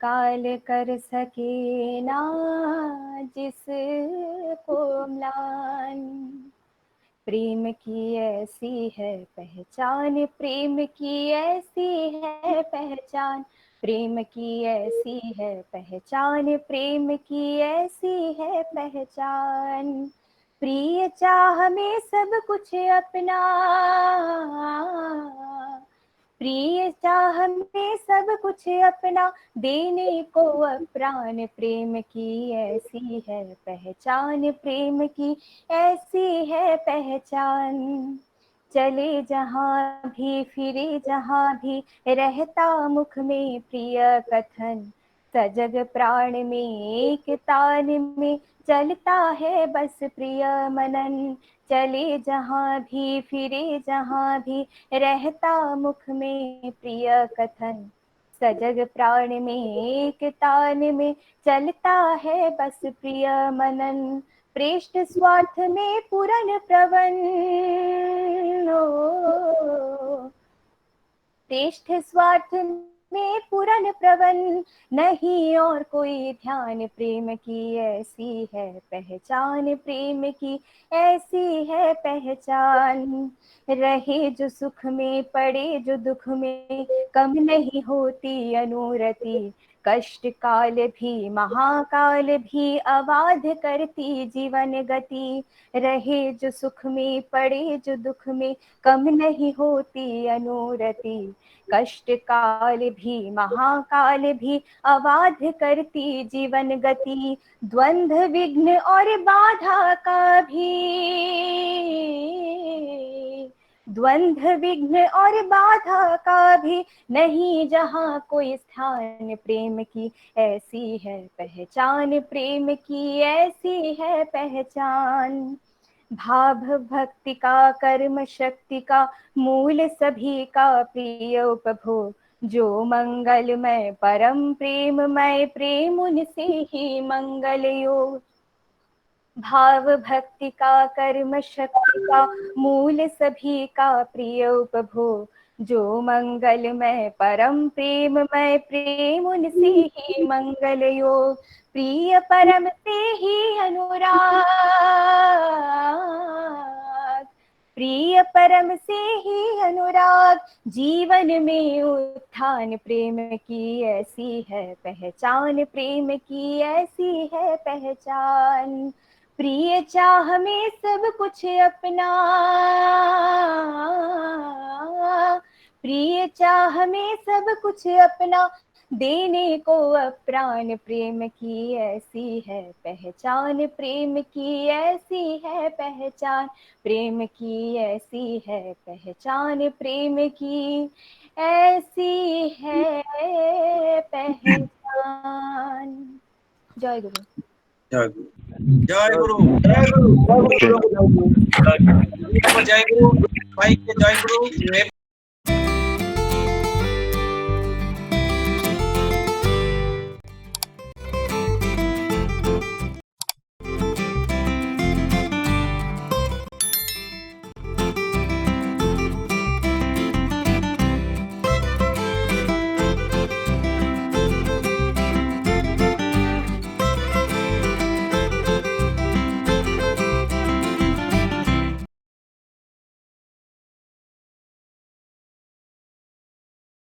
काल कर सके ना जिसको म्लान, प्रेम की ऐसी है पहचान, प्रेम की ऐसी है पहचान, प्रेम की ऐसी है पहचान, प्रेम की ऐसी है पहचान, प्रिय चाह में सब कुछ अपना, प्रिय चाह में सब कुछ अपना, देने को अप्राण, प्रेम की ऐसी है पहचान, प्रेम की ऐसी है पहचान, चले जहाँ भी फिरे जहाँ भी, रहता मुख में प्रिय कथन, सजग प्राण में एक तान में, चलता है बस प्रिय मनन, चले जहाँ भी फिरे जहाँ भी, रहता मुख में प्रिय कथन, सजग प्राण में एक तान में, चलता है बस प्रिय मनन, प्रेष्ठ स्वार्थ में पूरन प्रवन, श्रेष्ठ स्वार्थ में पूरन प्रवन, नहीं और कोई ध्यान, प्रेम की ऐसी है पहचान, प्रेम की ऐसी है पहचान, रहे जो सुख में पड़े जो दुख में, कम नहीं होती अनुरति, कष्ट काल भी महाकाल भी अवाध करती जीवन गति, रहे जो सुख में पड़े जो दुख में कम नहीं होती अनुरति। कष्ट काल भी महाकाल भी अवाध करती जीवन गति, द्वंद्व विघ्न और बाधा का भी, द्वंद्व विघ्न और बाधा का भी नहीं जहाँ कोई स्थान प्रेम की, ऐसी है पहचान प्रेम की, ऐसी है पहचान। भाव भक्ति का कर्म शक्ति का मूल सभी का प्रिय उपभोग, जो मंगलमय परम प्रेममय प्रेम उनसे ही मंगल योग। भाव भक्ति का कर्म शक्ति का मूल सभी का प्रिय उपभोग, जो मंगलमय परम प्रेममय प्रेम उनसे ही मंगल योग। प्रिय परम से ही अनुराग, प्रिय परम से ही अनुराग, जीवन में उत्थान प्रेम की, ऐसी है पहचान प्रेम की, ऐसी है पहचान। प्रिय चाह में सब कुछ अपना, प्रिय चाह में सब कुछ अपना, देने को अप्राण प्रेम की, ऐसी है पहचान प्रेम की, ऐसी है पहचान प्रेम की, ऐसी है पहचान प्रेम की, ऐसी है पहचान। जय गुरु। जय गुरु। जय गुरु। जय गुरु। जय गुरु। जय गुरु भाई के जय गुरु।